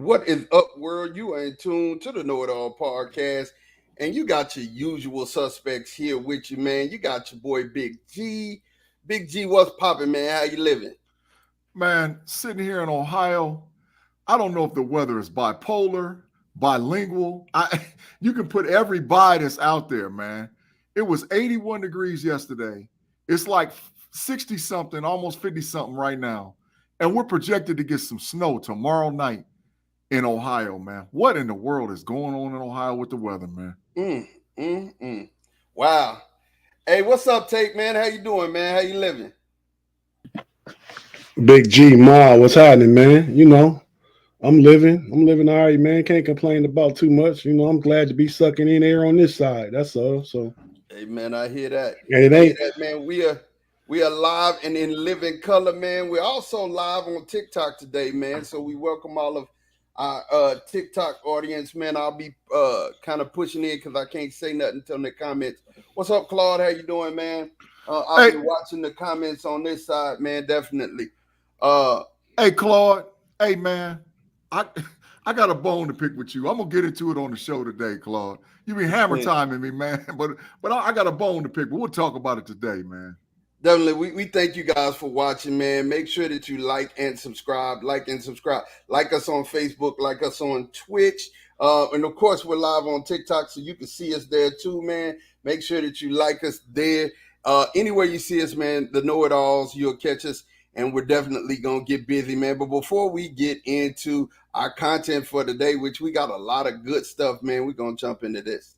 What is up, world? You are in tune to the Know It All podcast, and you got your usual suspects here with you, man. You got your boy Big G. Big G, what's popping, man? How you living? Man, sitting here in Ohio, I don't know if the weather is bipolar, bilingual. You can put every bias out there, man. It was 81 degrees yesterday. It's like 60 something, almost 50 something right now. And we're projected to get some snow tomorrow night in Ohio, man. What in the world is going on in Ohio with the weather, man? Mm, mm. Wow. Hey, what's up, Tate, man? How you doing, man? How you living? Big G Ma, what's happening, man? I'm living all right, man. Can't complain about too much. I'm glad to be sucking in air on this side. That's all. So, Hey, man, I hear that. and it I hear ain't that, man. We are live and in living color, man. We're also live on TikTok today, man. So we welcome all of our TikTok audience, man. I'll be kind of pushing in because I can't say nothing until the comments. What's up, Claude? How you doing, man? I'll be watching the comments on this side, man. Definitely. Hey, Claude. Hey, man. I got a bone to pick with you. I'm gonna get into it on the show today, Claude. You be hammer timing me, man. But I got a bone to pick. But we'll talk about it today, man. Definitely. We thank you guys for watching, man. Make sure that you like and subscribe. Like and subscribe. Like us on Facebook. Like us on Twitch. And of course, we're live on TikTok, so you can see us there too, man. Make sure that you like us there. Anywhere you see us, man, the Know-It-Alls, you'll catch us. And we're definitely going to get busy, man. But before we get into our content for today, which we got a lot of good stuff, man, we're going to jump into this.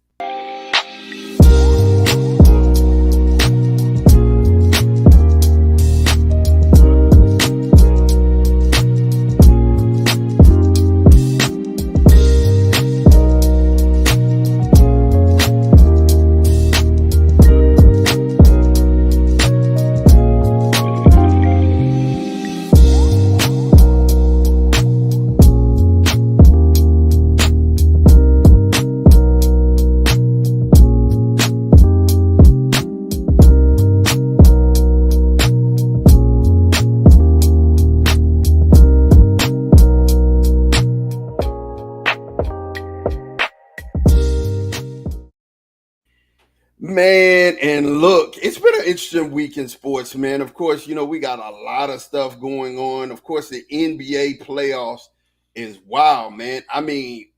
Man, and look, it's been an interesting week in sports, man. Of course, we got a lot of stuff going on. Of course, the NBA playoffs is wild, man. I mean,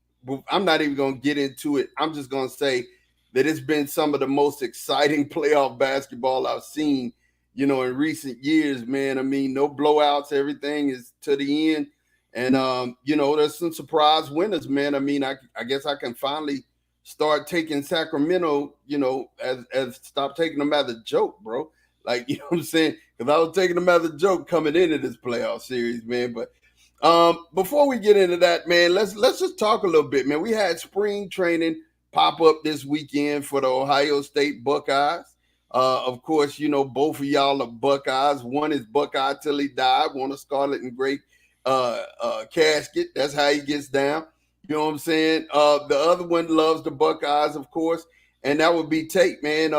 I'm not even going to get into it. I'm just going to say that it's been some of the most exciting playoff basketball I've seen, in recent years, man. I mean, no blowouts. Everything is to the end. And, there's some surprise winners, man. I mean, I guess I can finally start taking Sacramento, as stop taking them as a joke, bro. Like, you know what I'm saying? Because I was taking them as a joke coming into this playoff series, man. But before we get into that, man, let's just talk a little bit, man. We had spring training pop up this weekend for the Ohio State Buckeyes. Of course, both of y'all are Buckeyes. One is Buckeye till he died, one a scarlet and gray casket. That's how he gets down. You know what I'm saying? The other one loves the Buckeyes, of course, and that would be Tate, man.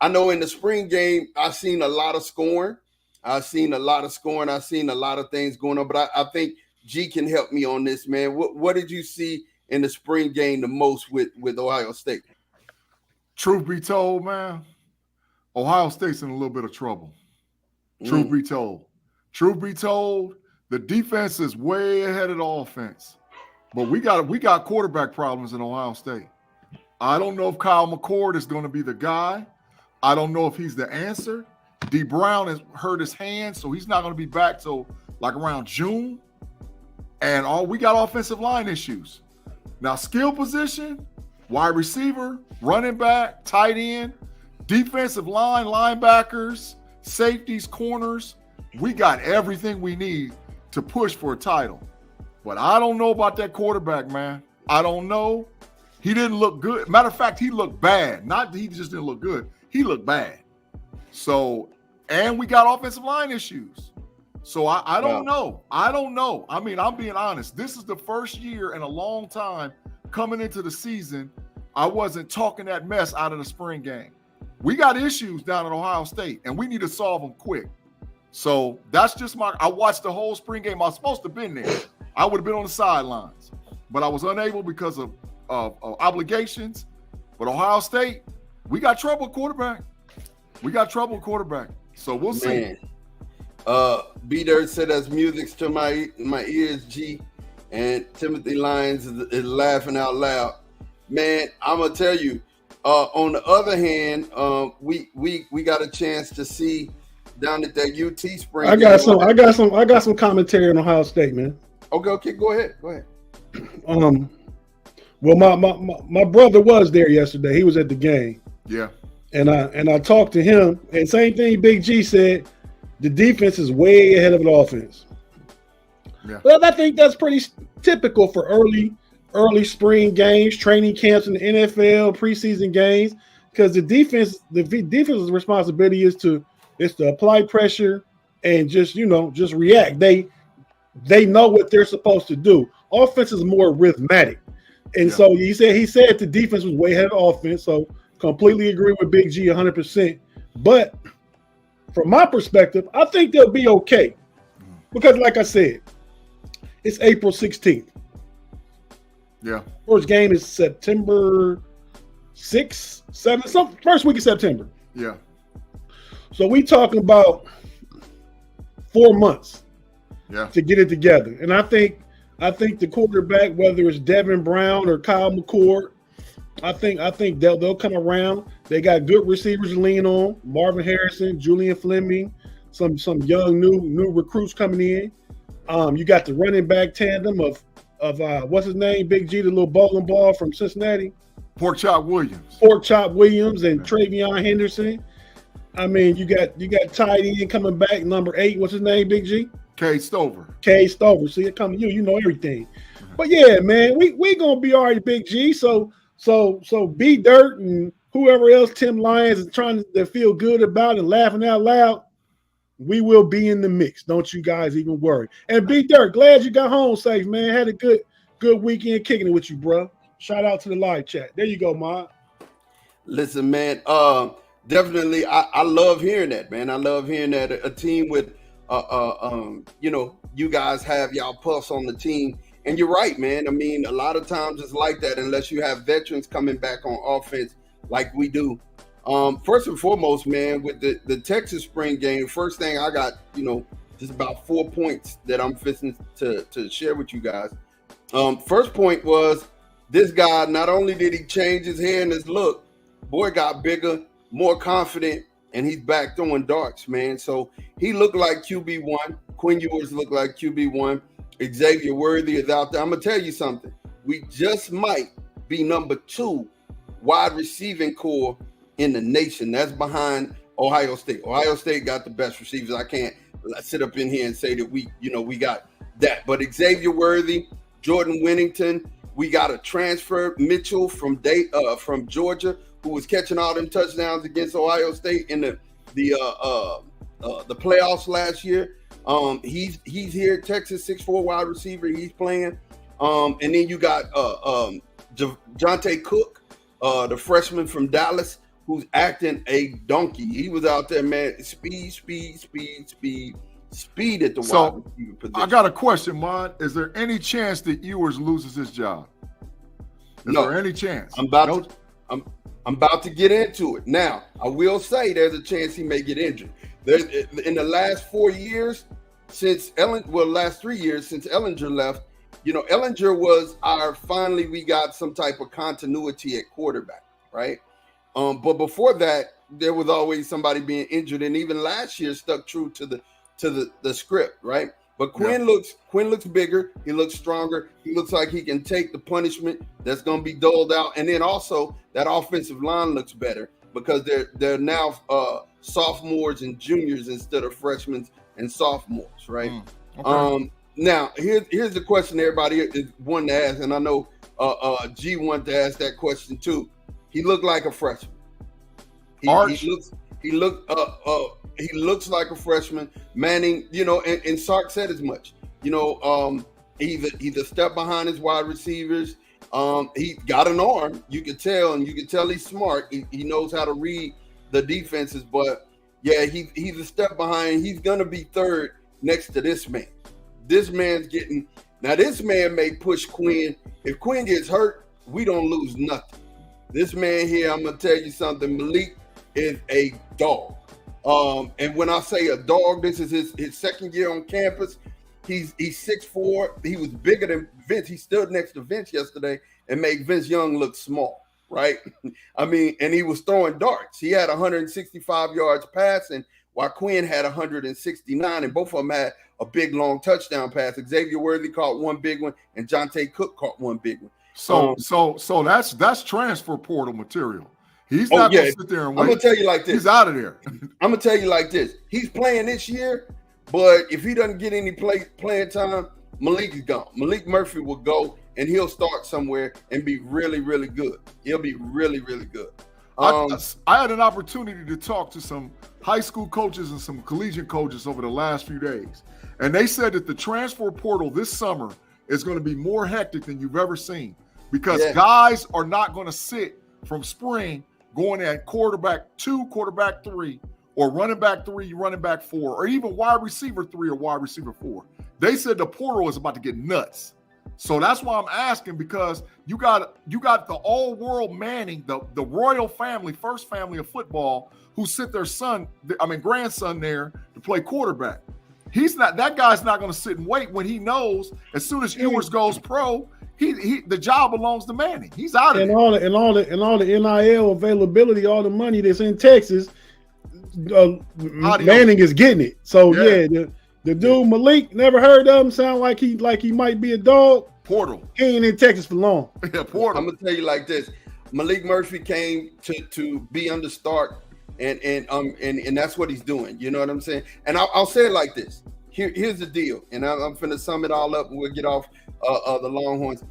I know in the spring game, I've seen a lot of scoring. I've seen a lot of things going on, but I think G can help me on this, man. What did you see in the spring game the most with Ohio State? Truth be told, man, Ohio State's in a little bit of trouble. Truth be told, the defense is way ahead of the offense. But we got quarterback problems in Ohio State. I don't know if Kyle McCord is going to be the guy. I don't know if he's the answer. D. Brown has hurt his hand, so he's not going to be back till like around June. And we got offensive line issues. Now, skill position, wide receiver, running back, tight end, defensive line, linebackers, safeties, corners. We got everything we need to push for a title. But I don't know about that quarterback, man. I don't know. He didn't look good. Matter of fact, he looked bad. Not that he just didn't look good. He looked bad. So, and we got offensive line issues. So I don't know. I don't know. I mean, I'm being honest. This is the first year in a long time coming into the season, I wasn't talking that mess out of the spring game. We got issues down at Ohio State, and we need to solve them quick. So that's just I watched the whole spring game. I was supposed to have been there. I would have been on the sidelines, but I was unable because of obligations. But Ohio State, we got trouble quarterback. So we'll see. B Dirt said that's music to my ears, G. And Timothy Lyons is laughing out loud. Man, I'm gonna tell you. On the other hand, we got a chance to see down at that UT spring. I got some commentary on Ohio State, man. Okay, go ahead. Well, my brother was there yesterday. He was at the game. Yeah. And I talked to him, and same thing Big G said, the defense is way ahead of the offense. Yeah. Well, I think that's pretty typical for early spring games, training camps in the NFL, preseason games, because the defense's responsibility is to apply pressure and just react. They know what they're supposed to do. Offense is more rhythmic. And so he said the defense was way ahead of offense. So completely agree with Big G 100%. But from my perspective, I think they'll be okay. Because like I said, it's April 16th. Yeah. First game is September 6th, 7th, first week of September. Yeah. So we talking about 4 months to get it together. And I think the quarterback, whether it's Devin Brown or Kyle McCord, I think they'll come around. They got good receivers to lean on. Marvin Harrison, Julian Fleming, some young new recruits coming in. You got the running back tandem of what's his name, Big G, the little bowling ball from Cincinnati. Pork Chop Williams and Travion Henderson. I mean, you got tight end coming back, number 8. What's his name, Big G? K Stover. See, it come to you know everything. But yeah, man, we gonna be all right, Big G. So B Dirt and whoever else Tim Lyons is trying to feel good about and laughing out loud, we will be in the mix. Don't you guys even worry. And B Dirt, glad you got home safe, man. Had a good weekend kicking it with you, bro. Shout out to the live chat. There you go, Mod. Listen, man, definitely I love hearing that, man. I love hearing that a team with you guys have y'all pulse on the team. And you're right, man. I mean, a lot of times it's like that unless you have veterans coming back on offense like we do. First and foremost, man, with the Texas spring game, first thing I got, just about 4 points that I'm fixing to share with you guys. First point was this guy, not only did he change his hair and his look, boy got bigger, more confident, and he's back throwing darts, man. So he looked like QB1. Quinn Ewers looked like QB1. Xavier Worthy is out there. I'm going to tell you something. We just might be number 2 wide receiving core in the nation. That's behind Ohio State. Ohio State got the best receivers. I can't sit up in here and say that we got that. But Xavier Worthy, Jordan Winnington, we got a transfer, Mitchell from Georgia, who was catching all them touchdowns against Ohio State in the playoffs last year. He's here, Texas, 6'4" wide receiver. He's playing. And then you got Jonte Cook, the freshman from Dallas, who's acting a donkey. He was out there, man. Speed at the wide receiver position. I got a question, Mon. Is there any chance that Ewers loses his job? Is there any chance? I'm about to get into it. Now, I will say there's a chance he may get injured. In the last 4 years, last 3 years since Ellinger left, Ellinger was finally we got some type of continuity at quarterback, right? But before that, there was always somebody being injured, and even last year stuck true to the script, right? But Quinn looks bigger, he looks stronger, he looks like he can take the punishment that's going to be doled out, and then also that offensive line looks better because they're now sophomores and juniors instead of freshmen and sophomores, right? Okay. Now here's the question everybody is wanting to ask, and I know G wanted to ask that question too. He looked like a freshman. He looks like a freshman. Manning, and Sark said as much. He's a step behind his wide receivers. He got an arm. You can tell he's smart. He knows how to read the defenses. But yeah, he's a step behind. He's gonna be third next to this man. This man's getting Now this man may push Quinn. If Quinn gets hurt, we don't lose nothing. This man here, I'm gonna tell you something. Malik is a dog. And when I say a dog, this is his second year on campus. He's 6'4". He was bigger than Vince. He stood next to Vince yesterday and made Vince Young look small, right? I mean, and he was throwing darts. He had 165 yards passing, while Quinn had 169, and both of them had a big long touchdown pass. Xavier Worthy caught one big one, and Jonte Cook caught one big one. So that's transfer portal material. He's not going to sit there and wait. I'm going to tell you like this. He's out of there. I'm going to tell you like this. He's playing this year, but if he doesn't get any playing time, Malik is gone. Malik Murphy will go, and he'll start somewhere and be really, really good. He'll be really, really good. I had an opportunity to talk to some high school coaches and some collegiate coaches over the last few days, and they said that the transfer portal this summer is going to be more hectic than you've ever seen because guys are not going to sit from spring going at quarterback 2, quarterback 3, or running back 3, running back 4, or even wide receiver 3 or wide receiver 4. They said the portal is about to get nuts. So that's why I'm asking, because you got the all-world Manning, the royal family, first family of football, who sent their grandson there to play quarterback. That guy's not going to sit and wait when he knows as soon as Ewers goes pro, the job belongs to Manning. He's out of there. And all the NIL availability, all the money that's in Texas, Manning is getting it. So the dude Malik, never heard of him. Sound like he might be a dog. Portal. He ain't in Texas for long. Yeah, portal. I'm gonna tell you like this: Malik Murphy came to be under start, and that's what he's doing. You know what I'm saying? And I'll say it like this: here's the deal, and I'm finna sum it all up, and we'll get off the Longhorns.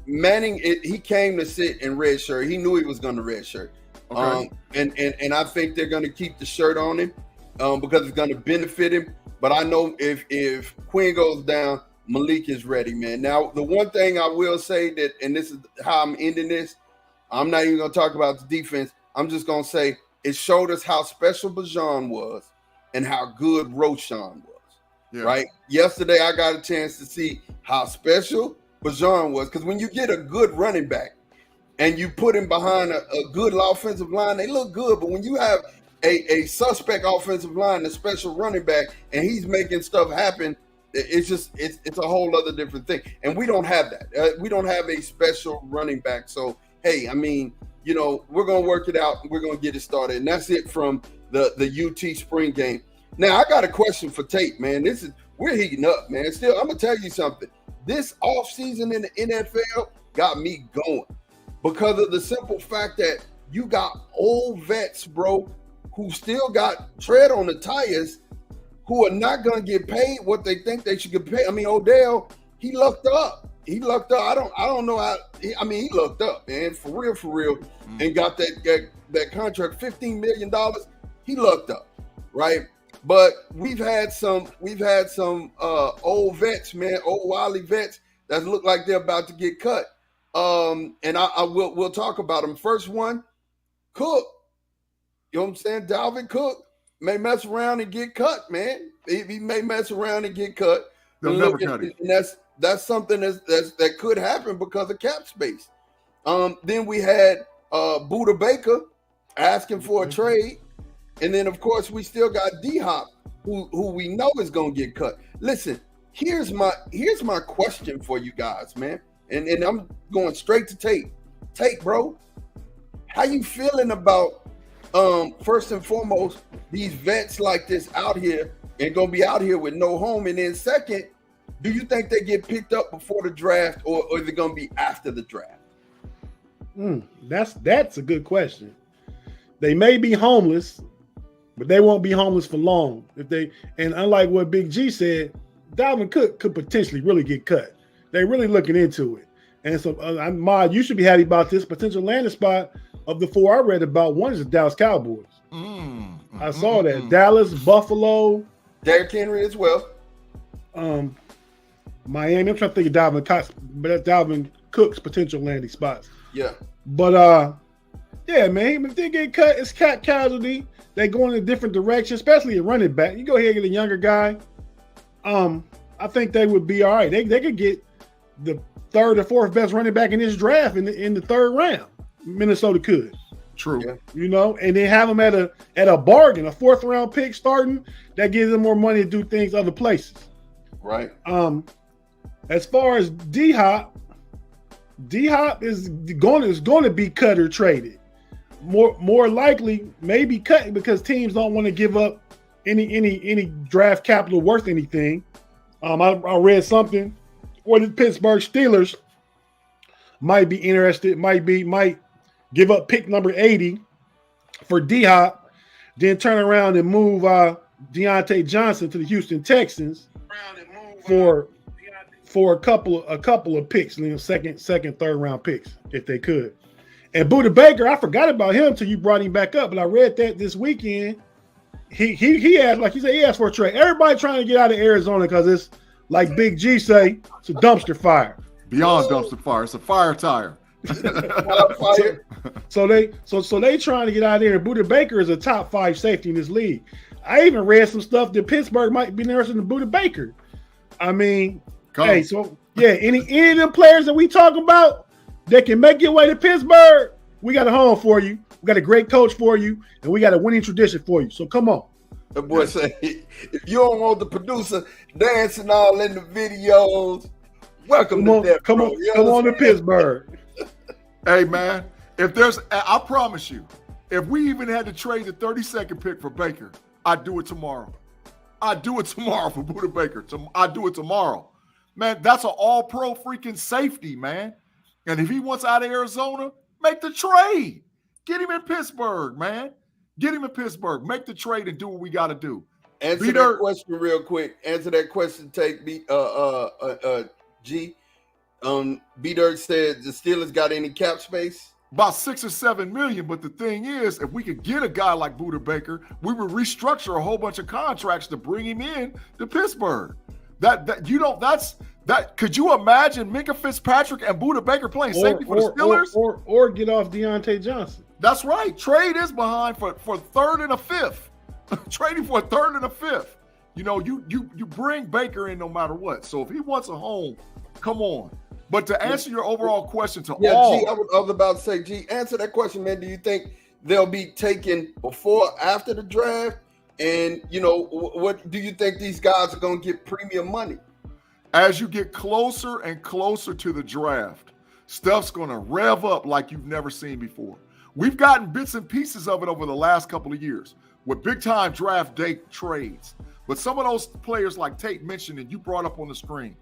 Manning, he came to sit in red shirt. He knew he was going to red shirt. Okay. And I think they're going to keep the shirt on him because it's going to benefit him. But I know if Quinn goes down, Malik is ready, man. Now, the one thing I will say that, and this is how I'm ending this, I'm not even going to talk about the defense. I'm just going to say it showed us how special Bajan was and how good Roschon was. Yeah. Right? Yesterday, I got a chance to see how special Bajan was, because when you get a good running back and you put him behind a good offensive line, they look good. But when you have a suspect offensive line, a special running back, and he's making stuff happen, it's a whole other different thing. And we don't have that. We don't have a special running back. So, hey, I mean, you know, we're going to work it out. And we're going to get it started. And that's it from the UT spring game. Now, I got a question for Tate, man. We're heating up, man. Still, I'm going to tell you something. This offseason in the NFL got me going because of the simple fact that you got old vets, bro, who still got tread on the tires, who are not going to get paid what they think they should get paid. I mean, Odell, he lucked up. I don't know how. He lucked up, man, for real, and got that contract, $15 million. He lucked up, right? But we've had some old vets, man, old wily vets that look like they're about to get cut. And we'll talk about them. First one, Cook. You know what I'm saying? Dalvin Cook may mess around and get cut, man. He may mess around and get cut. They'll never cut it. And that's something that could happen because of cap space. Then we had Buda Baker asking for a trade. And then, of course, we still got D-Hop, who we know is going to get cut. Listen, here's my question for you guys, man. And I'm going straight to Tate. Tate, bro, how you feeling about, first and foremost, these vets like this out here and going to be out here with no home? And then second, do you think they get picked up before the draft or is it going to be after the draft? That's a good question. They may be homeless, but they won't be homeless for long. And unlike what Big G said, Dalvin Cook could potentially really get cut. They're really looking into it. And so, Mod, you should be happy about this potential landing spot. Of the 4 I read about, one is the Dallas Cowboys. I saw that. Dallas, Buffalo. Derrick Henry as well. Miami. I'm trying to think of Dalvin Cook's potential landing spots. Yeah. But, yeah, man, if they get cut, it's cap casualty. They go in a different direction, especially a running back. You go ahead and get a younger guy. I I think they would be all right. They could get the third or fourth best running back in this draft in the third round. Minnesota could. True. Yeah. You know, and then have them at a bargain, a fourth round pick starting. That gives them more money to do things other places. Right. As far as D-Hop is going to be cut or traded. More likely, maybe cut because teams don't want to give up any draft capital worth anything. I read something where the Pittsburgh Steelers might be interested, might give up pick number 80 for D-Hop, then turn around and move Deontay Johnson to the Houston Texans for a couple of picks, second, third round picks if they could. And Buda Baker, I forgot about him until you brought him back up, but I read that this weekend. He asked, like you said, he asked for a trade. Everybody trying to get out of Arizona because it's like Big G say, it's a dumpster fire. Beyond dumpster fire, it's a fire tire. So they trying to get out of there. And Buda Baker is a top 5 safety in this league. I even read some stuff that Pittsburgh might be interested in Buda Baker. I mean, any of them players that we talk about that can make your way to Pittsburgh, we got a home for you. We got a great coach for you, and we got a winning tradition for you. So come on. The boy say, if you don't want the producer dancing all in the videos, welcome to Death Come Row. on to Pittsburgh. Hey, man, I promise you, if we even had to trade the 32nd pick for Baker, I'd do it tomorrow. I'd do it tomorrow for Buda Baker. I'd do it tomorrow. Man, that's an all-pro freaking safety, man. And if he wants out of Arizona, make the trade. Get him in Pittsburgh, man. Get hp in Pittsburgh. Make the trade and do what we got to do. Answer that question real quick. Answer that question. Take B. G. B-Dirt said the Steelers got any cap space? About 6 or 7 million. But the thing is, if we could get a guy like Buda Baker, we would restructure a whole bunch of contracts to bring him in to Pittsburgh. Could you imagine Minka Fitzpatrick and Buda Baker playing safety for the Steelers? Or get off Deontay Johnson. That's right. Trade is behind for third and a fifth. Trading for a third and a fifth. You know, you bring Baker in no matter what. So if he wants a home, come on. But to answer your overall question to all. G, I was about to say, G, answer that question, man. Do you think they'll be taken before, after the draft? And, you know, what do you think these guys are going to get premium money? As you get closer and closer to the draft, stuff's going to rev up like you've never seen before. We've gotten bits and pieces of it over the last couple of years with big-time draft day trades. But some of those players like Tate mentioned and you brought up on the screen,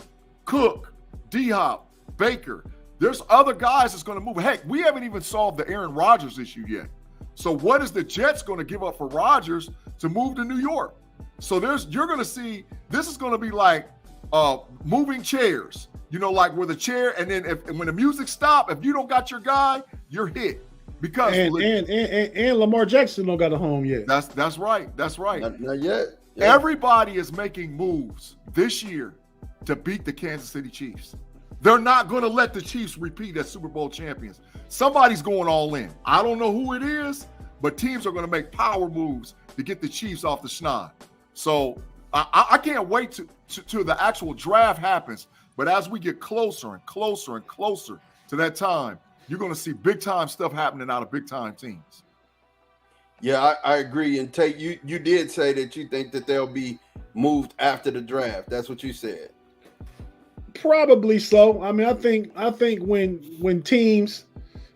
Cook, D-Hop, Baker, there's other guys that's going to move. Heck, we haven't even solved the Aaron Rodgers issue yet. So what is the Jets going to give up for Rodgers to move to New York? So you're going to see, this is going to be like moving chairs, you know, like where the chair, and then when the music stops, if you don't got your guy, you're hit. Because and Lamar Jackson don't got a home yet. That's right. That's right. Not yet. Yeah. Everybody is making moves this year to beat the Kansas City Chiefs. They're not going to let the Chiefs repeat as Super Bowl champions. Somebody's going all in. I don't know who it is, but teams are going to make power moves to get the Chiefs off the schneid. So I can't wait to the actual draft happens. But as we get closer and closer and closer to that time, you're going to see big-time stuff happening out of big-time teams. Yeah, I agree. And Tate, you did say that you think that they'll be moved after the draft. That's what you said. Probably so. I mean, I think when teams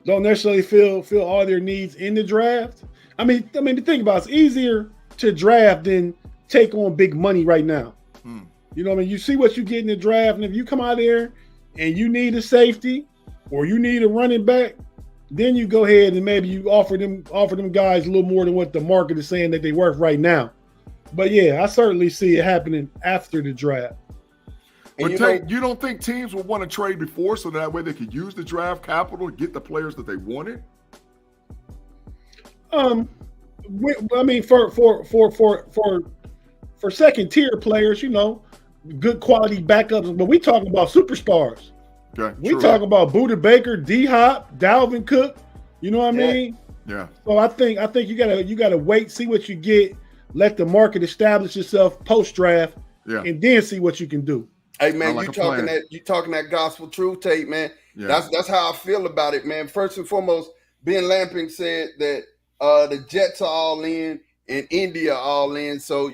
don't necessarily feel all their needs in the draft. I mean, to think about it's easier to draft than take on big money right now. You know what I mean? You see what you get in the draft, and if you come out there and you need a safety or you need a running back, then you go ahead and maybe you offer them guys a little more than what the market is saying that they worth right now. But yeah, I certainly see it happening after the draft. But you don't think teams will want to trade before so that way they could use the draft capital to get the players that they wanted? I mean, for second tier players, you know, good quality backups. But we talking about superstars. Okay, we talk about Buda Baker, D-Hop, Dalvin Cook. You know what I mean? Yeah. So I think you gotta wait, see what you get, let the market establish itself post draft, and then see what you can do. Hey man, like you talking that gospel truth tape, man. Yeah. That's how I feel about it, man. First and foremost, Ben Lamping said that the Jets are all in and India all in. So,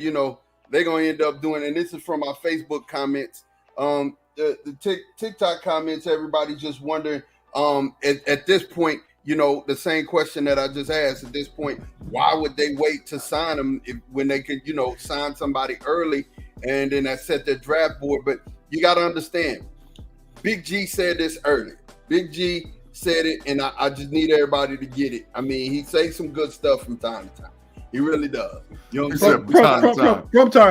they're gonna end up doing, and this is from my Facebook comments. The TikTok comments, everybody just wondering, at this point, the same question that I just asked at this point, why would they wait to sign them when they could, sign somebody early and then that set their draft board? But you got to understand, Big G said this earlier. Big G said it, and I just need everybody to get it. I mean, he says some good stuff from time to time. He really does. You know what I'm saying? From time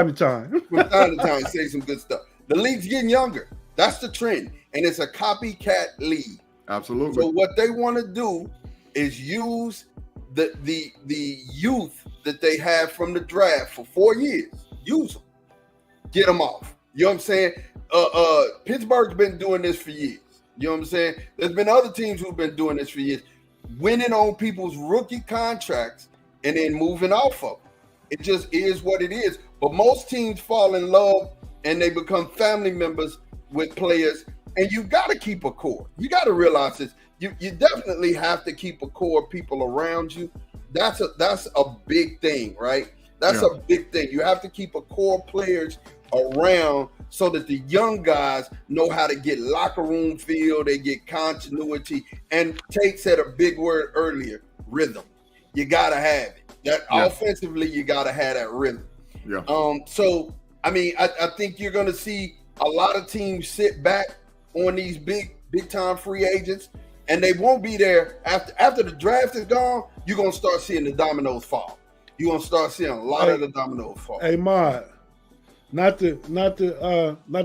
to time. From time to time, he says some good stuff. The league's getting younger. That's the trend. And it's a copycat league. Absolutely. So what they want to do is use the youth that they have from the draft for 4 years. Use them. Get them off. You know what I'm saying? Pittsburgh's been doing this for years. You know what I'm saying? There's been other teams who've been doing this for years. Winning on people's rookie contracts and then moving off of them. It just is what it is. But most teams fall in love and they become family members with players. And you got to keep a core. You got to realize this. You definitely have to keep a core of people around you. That's a big thing, right? That's a big thing. You have to keep a core of players around so that the young guys know how to get locker room feel, they get continuity. And Tate said a big word earlier, rhythm. You got to have it. That offensively, you got to have that rhythm. Yeah. So, I mean, I think you're going to see a lot of teams sit back on these big time free agents, and they won't be there after the draft is gone. You're going to start seeing the dominoes fall. You're going to start seeing a lot of the dominoes fall. Hey, Mod, not to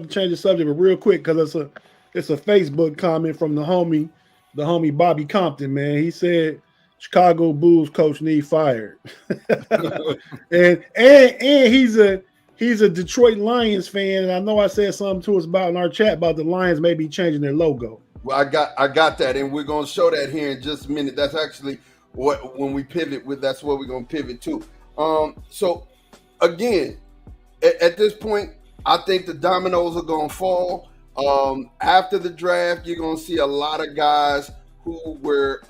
change the subject, but real quick, because it's a Facebook comment from the homie Bobby Compton, man. He said Chicago Bulls coach need fired. and he's a Detroit Lions fan, and I know I said something to us about in our chat about the Lions maybe changing their logo. Well, I got that, and we're gonna show that here in just a minute. That's actually when we pivot with. That's what we're gonna pivot to. So again, at this point, I think the dominoes are gonna fall. After the draft, you're gonna see a lot of guys who were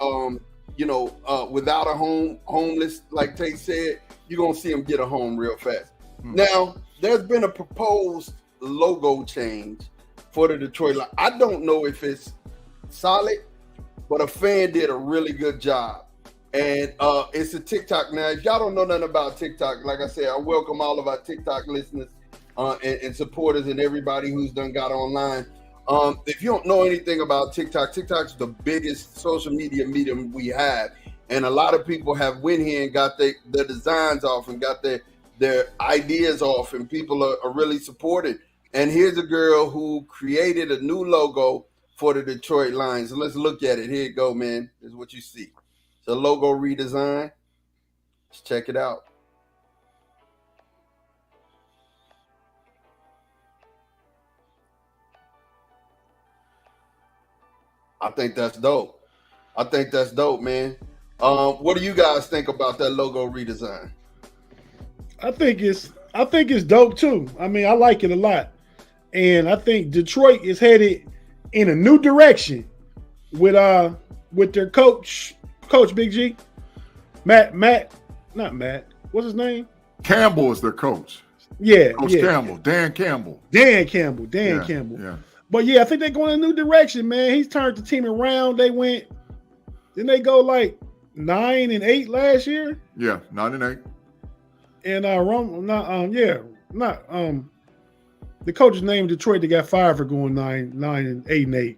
without a home, homeless, like Tate said. You're gonna see them get a home real fast. Now, there's been a proposed logo change for the Detroit Lions. I don't know if it's solid, but a fan did a really good job. And it's a TikTok. Now, if y'all don't know nothing about TikTok, like I said, I welcome all of our TikTok listeners and supporters and everybody who's done got online. If you don't know anything about TikTok, TikTok's the biggest social media medium we have. And a lot of people have went here and got their designs off and got their ideas off, and people are really supported. And here's a girl who created a new logo for the Detroit Lions. So let's look at it. Here you go, man. This is what you see. It's a logo redesign. Let's check it out. I think that's dope. Man. What do you guys think about that logo redesign? I think it's dope too. I mean, I like it a lot. And I think Detroit is headed in a new direction with their coach Big G. Not Matt. What's his name? Campbell is their coach. Yeah. Coach yeah. Campbell. Dan Campbell. Campbell. Yeah. But yeah, I think they're going in a new direction, man. He's turned the team around. Didn't they go like 9-8 last year? Yeah, 9-8. And the coach's name in Detroit that got fired for going 9-8.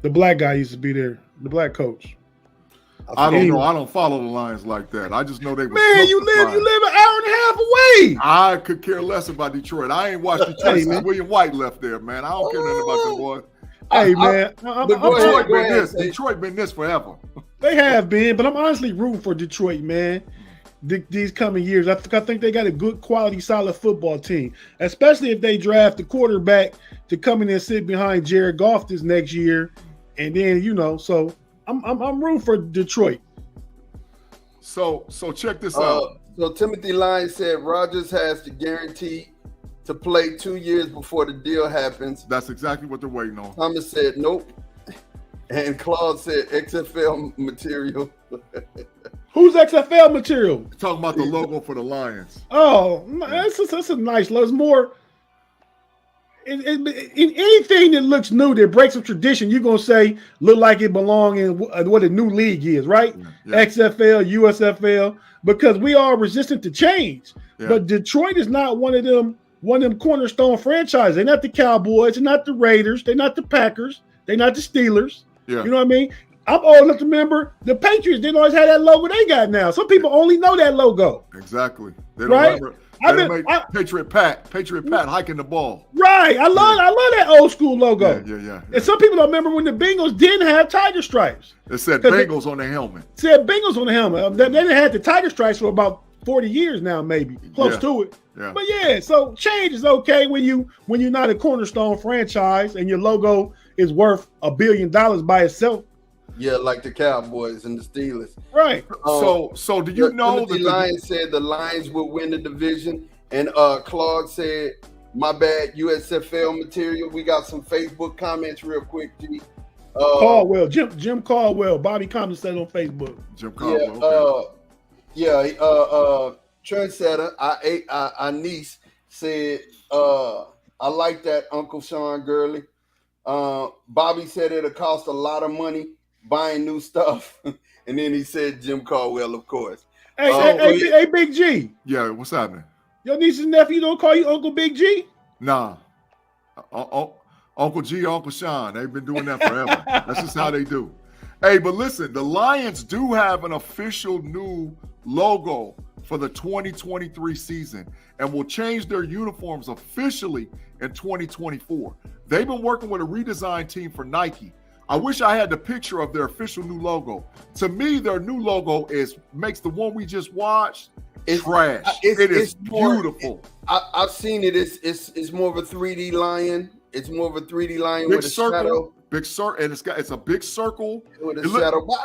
The black guy used to be there, the black coach. I don't know. I don't follow the Lions like that. I just know they were. Man, you live an hour and a half away. I could care less about Detroit. I ain't watched Detroit since William White left there, man. I don't care nothing about them boys. Hey, man. Detroit been this forever. They have been, but I'm honestly rooting for Detroit, man. These coming years, I think they got a good quality, solid football team, especially if they draft the quarterback to come in and sit behind Jared Goff this next year, and then so I'm rooting for Detroit. So check this out. So Timothy Lyons said Rodgers has to guarantee to play 2 years before the deal happens. That's exactly what they're waiting on. Thomas said nope. And Claude said XFL material. Who's XFL material? Talking about the logo for the Lions. Oh, that's a nice logo. It's more in anything that looks new, that breaks a tradition, you're going to say look like it belongs in what a new league is, right? Yeah. XFL, USFL, because we are resistant to change. Yeah. But Detroit is not one of them cornerstone franchises. They're not the Cowboys. They're not the Raiders. They're not the Packers. They're not the Steelers. Yeah. You know what I mean? I'm old enough to remember the Patriots didn't always have that logo they got now. Some people only know that logo. Exactly. They don't Right? remember. Patriot Pat hiking the ball. Right. I love that old school logo. Yeah. And some people don't remember when the Bengals didn't have tiger stripes. It said Bengals on the helmet. Said Bengals on the helmet. They didn't have the tiger stripes for about 40 years now, maybe. Close to it. Yeah. But yeah, so change is okay when you're not a cornerstone franchise and your logo is worth $1 billion by itself. Yeah, like the Cowboys and the Steelers. Right. So do you know that the Lions said the Lions will win the division, and Claude said, "My bad, USFL material." We got some Facebook comments real quick, G. Caldwell, Jim Caldwell, Bobby Compton said on Facebook. Jim Caldwell. Trendsetter, our niece said, "I like that, Uncle Sean Gurley." Bobby said it'll cost a lot of money buying new stuff, and then he said Jim Caldwell, of course. Hey, Big G. Yeah, what's happening? Your niece and nephew don't call you Uncle Big G? Nah. Uncle G, Uncle Sean, they've been doing that forever. That's just how they do. Hey, but listen, the Lions do have an official new logo for the 2023 season and will change their uniforms officially in 2024. They've been working with a redesign team for Nike. I wish I had the picture of their official new logo. To me, their new logo makes the one we just watched trash. It is beautiful. I've seen it. It's more of a 3D lion. It's more of a 3D lion big with a circle, shadow. Big circle, and it's a big circle with a shadow. But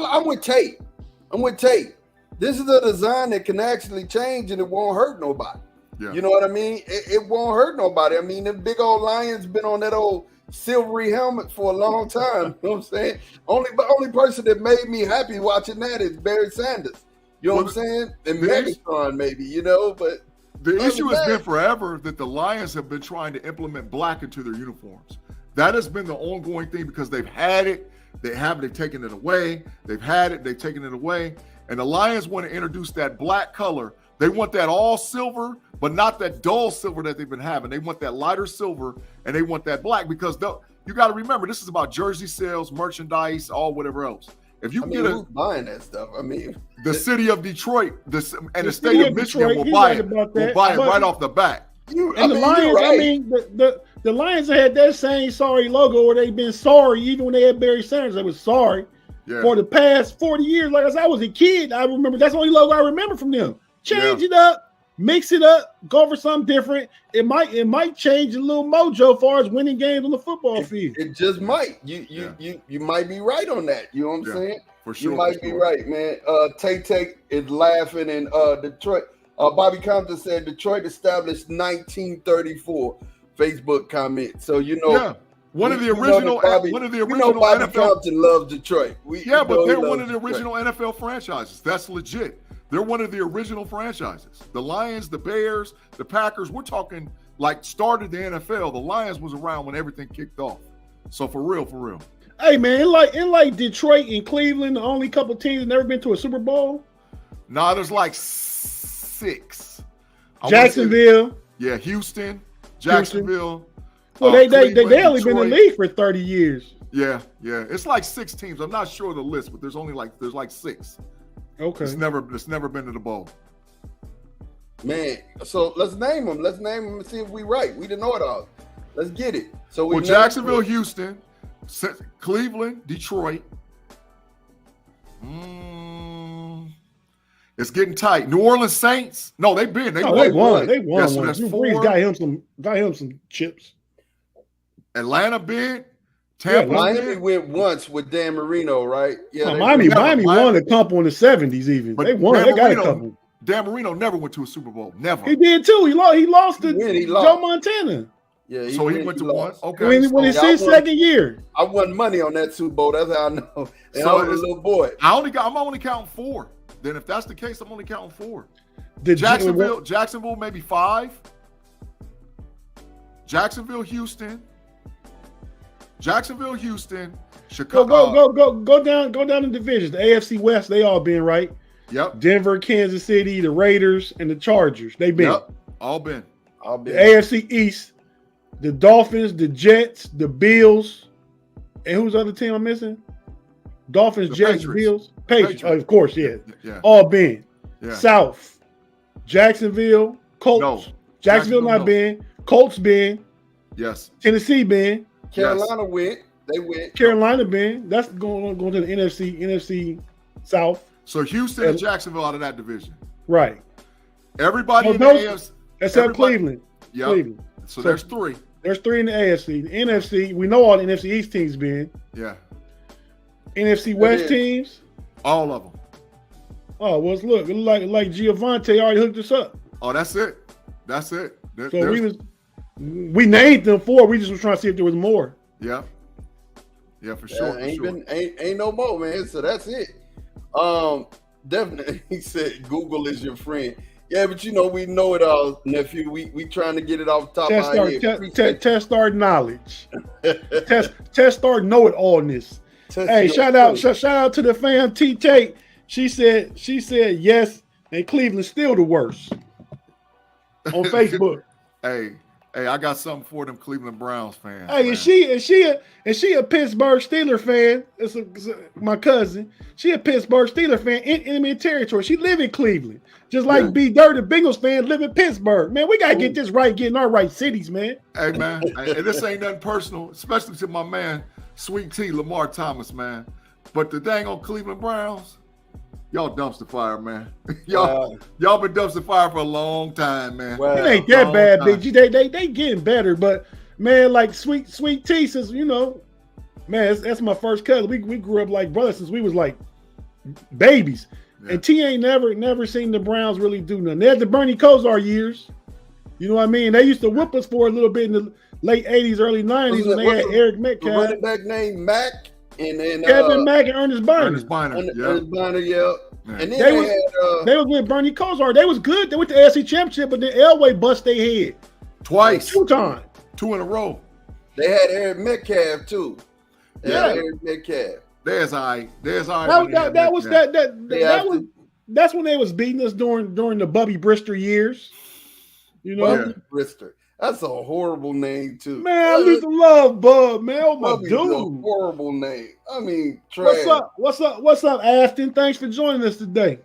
I'm with Tate. This is a design that can actually change and it won't hurt nobody. Yeah. You know what I mean? It won't hurt nobody. I mean, the big old lion's been on that old silvery helmet for a long time. You know what I'm saying? Only person that made me happy watching that is Barry Sanders. You know what I'm saying? And Megatron, maybe, but the issue has been forever that the Lions have been trying to implement black into their uniforms. That has been the ongoing thing because they've had it, they've taken it away, they've had it, they've taken it away. And the Lions want to introduce that black color. They want that all silver, but not that dull silver that they've been having. They want that lighter silver and they want that black because you got to remember, this is about jersey sales, merchandise, all whatever else. If you who's buying that stuff? I mean, the city of Detroit and the state of Michigan will buy it. Will buy it right off the bat. And the Lions, right. I mean, the Lions had that same sorry logo where they've been sorry, even when they had Barry Sanders, they was sorry for the past 40 years. Like I was a kid, I remember that's the only logo I remember from them. Change it up, mix it up, go for something different. It might change a little mojo as far as winning games on the football field. It just might. You might be right on that. You know what I'm saying? For sure. You might be right, man. Tay is laughing in Detroit. Bobby Compton said Detroit established 1934. Facebook comment. So one of the original Bobby NFL. Compton loves Detroit. But they're one of the original NFL franchises. That's legit. They're one of the original franchises. The Lions, the Bears, the Packers. We're talking like started the NFL. The Lions was around when everything kicked off. So for real. Hey man, in like Detroit and Cleveland, the only couple teams that never been to a Super Bowl. Nah, there's like 6. Jacksonville. Houston, Jacksonville. Well, they only been in the league for 30 years. Yeah. It's like 6 teams. I'm not sure of the list, but there's like 6. Okay. It's never been to the bowl. Man, so let's name them. Let's name them and see if we right. We didn't know it all. Let's get it. So Jacksonville, Houston, Cleveland, Detroit. It's getting tight. New Orleans Saints. No, they won. They won. Yes, so that's 4. Got him some chips. Atlanta big. Tampa. Miami went once with Dan Marino, right? Yeah, Miami won a couple in the 70s even. But they won. They got a couple. Dan Marino never went to a Super Bowl. Never. He did too. He lost to He Joe lost. Montana. Yeah, So he went to one. lost. Okay. When it's his second year. I won money on that Super Bowl. That's how I know. And So I was a little boy. I'm only counting 4. Then if that's the case, I'm only counting 4. Did Jacksonville, maybe 5. Jacksonville, Houston, Chicago. Go down in divisions. The AFC West, they all been right. Yep. Denver, Kansas City, the Raiders, and the Chargers. They been. Yep. All been. The AFC East, the Dolphins, the Jets, the Bills, and who's the other team I'm missing? Dolphins, The Jets, Patriots. Bills, Patriots. Oh, of course, yeah. Yeah. All been. Yeah. South, Jacksonville, Colts. No. Jacksonville not no. been. Colts been. Yes. Tennessee been. Carolina went. They went. Carolina been. That's going to the NFC South. So Houston and Jacksonville out of that division. Right. Everybody in the those- AFC. Except Cleveland. Yep. Cleveland. So there's 3. There's 3 in the AFC. The NFC, we know all the NFC East teams been. Yeah. NFC West teams. All of them. Oh, well, look, it look like Giovanni already hooked us up. Oh, that's it. That's it. So we named them 4. We just was trying to see if there was more. Yeah. Yeah, for sure. Ain't no more, man. So that's it. Definitely, he said Google is your friend. Yeah, but we know it all, nephew. We trying to get it off the top of our head. Test our knowledge. test our know-it-allness. Hey, shout out to the fam T Tate. She said yes, and Cleveland's still the worst on Facebook. Hey, I got something for them Cleveland Browns fans. Hey, is she a Pittsburgh Steelers fan? It's my cousin. She a Pittsburgh Steelers fan in enemy territory. She live in Cleveland. Just like B Dirt, the Bengals fan, live in Pittsburgh. Man, we got to get this right, getting our right cities, man. Hey, man, and this ain't nothing personal, especially to my man, Sweet T, Lamar Thomas, man. But the dang on Cleveland Browns, y'all dumpster fire, man. y'all been dumpster fire for a long time, man. It ain't that bad, Big G. They getting better, but man, like Sweet T says, man, that's my first cousin. We grew up like brothers since we was like babies. Yeah. And T ain't never seen the Browns really do nothing. They had the Bernie Kosar years. You know what I mean? They used to whip us for a little bit in the late 80s, early 90s when they had Eric Metcalf. The running back named Mack. And then Kevin Mack and Ernest Biner. Ernest Biner, yeah. And then they was with Bernie Kosar. They was good. They went to the AFC Championship, but then Elway bust their head. Twice. 2 times. 2 in a row. They had Eric Metcalf, too. Eric Metcalf. There's I. That's when they was beating us during the Bubby Brister years. Bubby Brister. That's a horrible name too. Man, I used to love Bub, man. Oh my Bubby's dude. a horrible name. I mean, trash. What's up, Afton? Thanks for joining us today.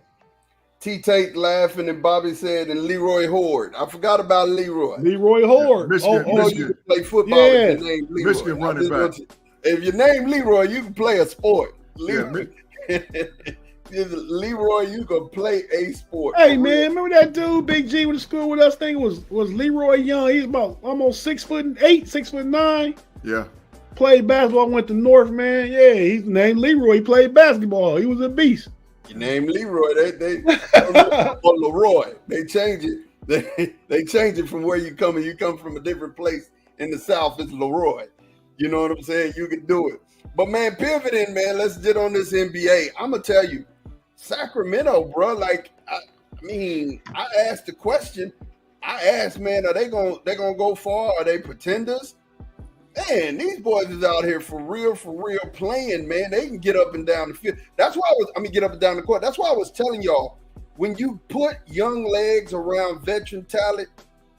T Tate laughing and Bobby said, and Leroy Horde. I forgot about Leroy. Leroy Horde. Michigan. You can play football if your name Leroy. Michigan running back. If your name Leroy, you can play a sport. Leroy, you can play a sport. Hey man, remember that dude Big G went to school with us? Thing was Leroy Young. He's about almost 6'8", 6'9". Yeah. Played basketball, went to North, man. Yeah, he's named Leroy. He played basketball. He was a beast. Your name Leroy. They or Leroy. They change it. They change it from where you come. You come from a different place in the South. It's Leroy. You know what I'm saying? You can do it. But man, pivoting, man. Let's get on this NBA. I'm gonna tell you, Sacramento, bro. Like, I asked the question. I asked, man, are they gonna go far? Are they pretenders? Man, these boys is out here for real playing, man. They can get up and down the field. That's why get up and down the court. That's why I was telling y'all, when you put young legs around veteran talent,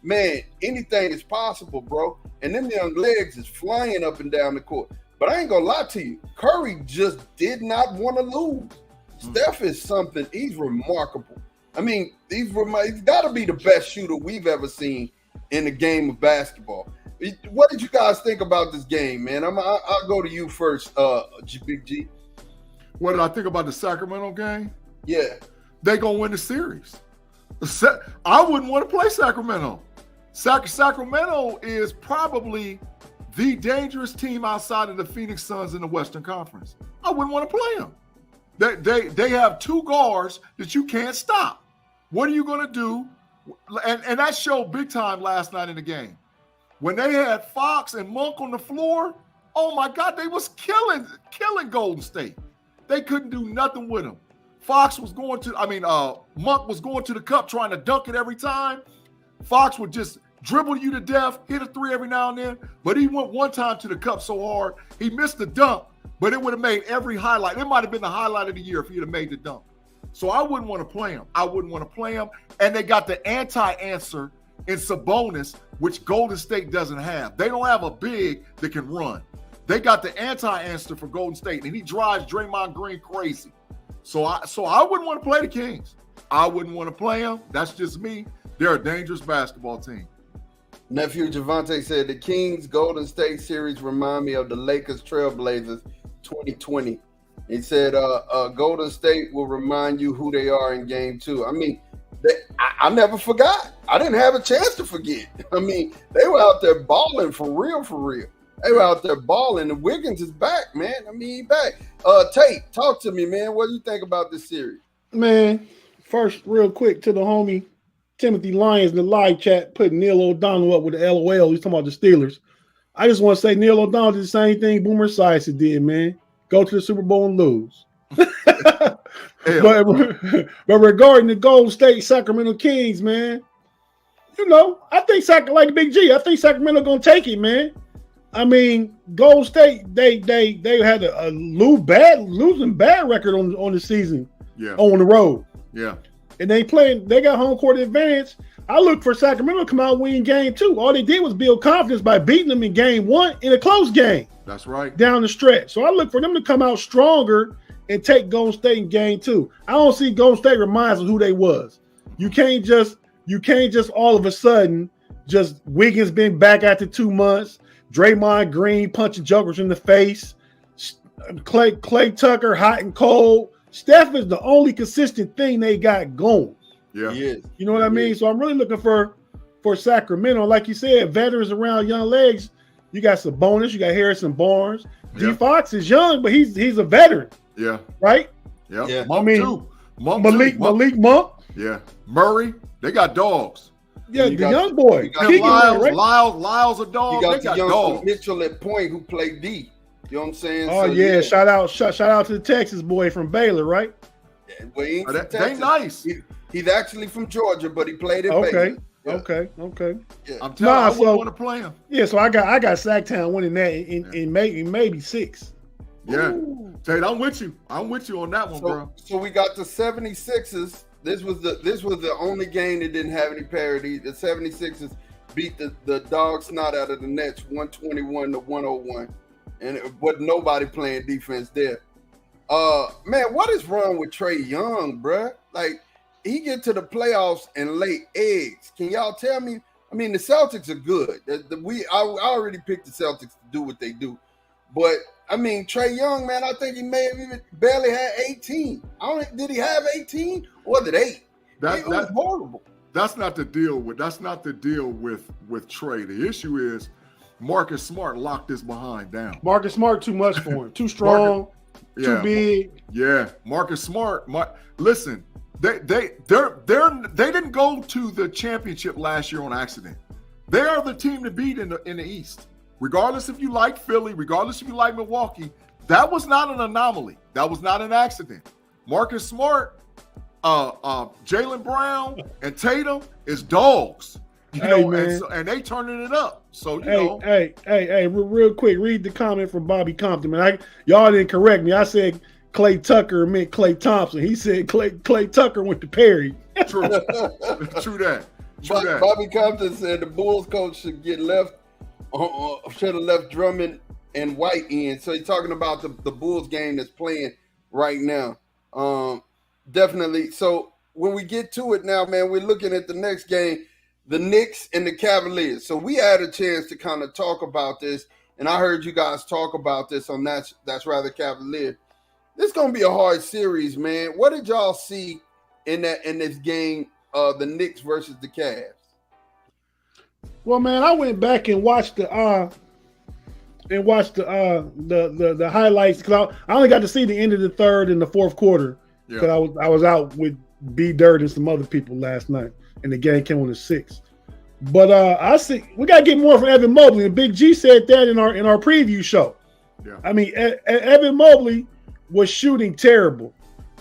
man, anything is possible, bro. And them young legs is flying up and down the court. But I ain't gonna lie to you, Curry just did not want to lose. Steph is something. He's remarkable. I mean, he's got to be the best shooter we've ever seen in the game of basketball. What did you guys think about this game, man? I'll go to you first, Big G. What did I think about the Sacramento game? Yeah. They're going to win the series. I wouldn't want to play Sacramento. Sacramento is probably the dangerous team outside of the Phoenix Suns in the Western Conference. I wouldn't want to play them. They have 2 guards that you can't stop. What are you going to do? And that showed big time last night in the game. When they had Fox and Monk on the floor, oh my God, they was killing Golden State. They couldn't do nothing with them. Monk was going to the cup trying to dunk it every time. Fox would just dribble you to death, hit a three every now and then. But he went one time to the cup so hard, he missed the dunk, but it would have made every highlight. It might have been the highlight of the year if he'd have made the dunk. So I wouldn't want to play him. And they got the anti-answer in Sabonis, which Golden State doesn't have. They don't have a big that can run. They got the anti-answer for Golden State, and he drives Draymond Green crazy. So I wouldn't want to play the Kings. I wouldn't want to play them. That's just me. They're a dangerous basketball team. Nephew Javante said the Kings Golden State series remind me of the Lakers Trailblazers 2020. He said Golden State will remind you who they are in game 2. I mean, I never forgot. I didn't have a chance to forget. I mean, they were out there balling for real. They were out there balling. And Wiggins is back, man. I mean, he's back. Tate, talk to me, man. What do you think about this series? Man, first, real quick to the homie Timothy Lyons in the live chat, putting Neil O'Donnell up with the LOL. He's talking about the Steelers. I just want to say Neil O'Donnell did the same thing Boomer Esiason did, man. Go to the Super Bowl and lose. but regarding the Golden State Sacramento Kings, man, I think like Big G, I think Sacramento gonna take it, man. I mean, Golden State, they had a losing bad record on the season, on the road. Yeah. And they got home court advantage. I look for Sacramento to come out and win game 2. All they did was build confidence by beating them in game 1 in a close game. That's right. Down the stretch. So I look for them to come out stronger and take Golden State in game 2. I don't see Golden State reminds of who they was. You can't just all of a sudden just Wiggins been back after 2 months. Draymond Green punching jokers in the face. Clay Tucker hot and cold. Steph is the only consistent thing they got going. Yeah. Yes. You know what I mean? So I'm really looking for Sacramento. Like you said, veterans around young legs. You got Sabonis, you got Harrison Barnes. Yeah. D Fox is young, but he's a veteran. Yeah. Right? Yeah. I mean, Malik Monk. Yeah. Murray. They got dogs. Yeah, the young boy. Lyle's a dog. You got they got young dogs. Mitchell at point who played D. You know what I'm saying? Oh, so, yeah. Shout out to the Texas boy from Baylor, right? Yeah, well, he ain't from They Texas. nice. He's actually from Georgia, but he played at Baylor. Yeah. Okay. Yeah. I'm telling you, I want to play him. Yeah, so I got Sacktown winning that in maybe 6. Yeah. Tate, I'm with you. I'm with you on that one, bro. So we got the 76ers. This was the only game that didn't have any parity. The 76ers beat the dog snot out of the Nets 121-101. And it wasn't nobody playing defense there. Man, what is wrong with Trae Young, bruh? Like, he get to the playoffs and lay eggs. Can y'all tell me? I mean, the Celtics are good. I already picked the Celtics to do what they do. But, I mean, Trae Young, man, I think he may have even barely had 18. Did he have 18? Or was it 8? It was horrible. That's not the deal with Trae. The issue is Marcus Smart locked this behind down. Marcus Smart too much for him. Too strong. Too big. Yeah. Marcus Smart. Listen, they didn't go to the championship last year on accident. They are the team to beat in the East. Regardless if you like Philly, regardless if you like Milwaukee, that was not an anomaly. That was not an accident. Marcus Smart, Jaylen Brown, and Tatum is dogs. And they turning it up. So Hey, real quick, read the comment from Bobby Compton. Man, y'all didn't correct me. I said Clay Tucker meant Clay Thompson. He said Clay Tucker went to Perry. True that. Bobby Compton said the Bulls coach should have left Drummond and White in. So he's talking about the Bulls game that's playing right now. Definitely. So when we get to it now, man, we're looking at the next game, the Knicks and the Cavaliers. So we had a chance to kind of talk about this, and I heard you guys talk about this on That's Rather Cavalier. This is going to be a hard series, man. What did y'all see in this game, the Knicks versus the Cavs? Well, man, I went back and watched the highlights because I only got to see the end of the third and the fourth quarter because I was out with beat Dirt and some other people last night, and the game came on the 6th. But I see we gotta get more from Evan Mobley. And Big G said that in our preview show. Yeah. I mean, Evan Mobley was shooting terrible.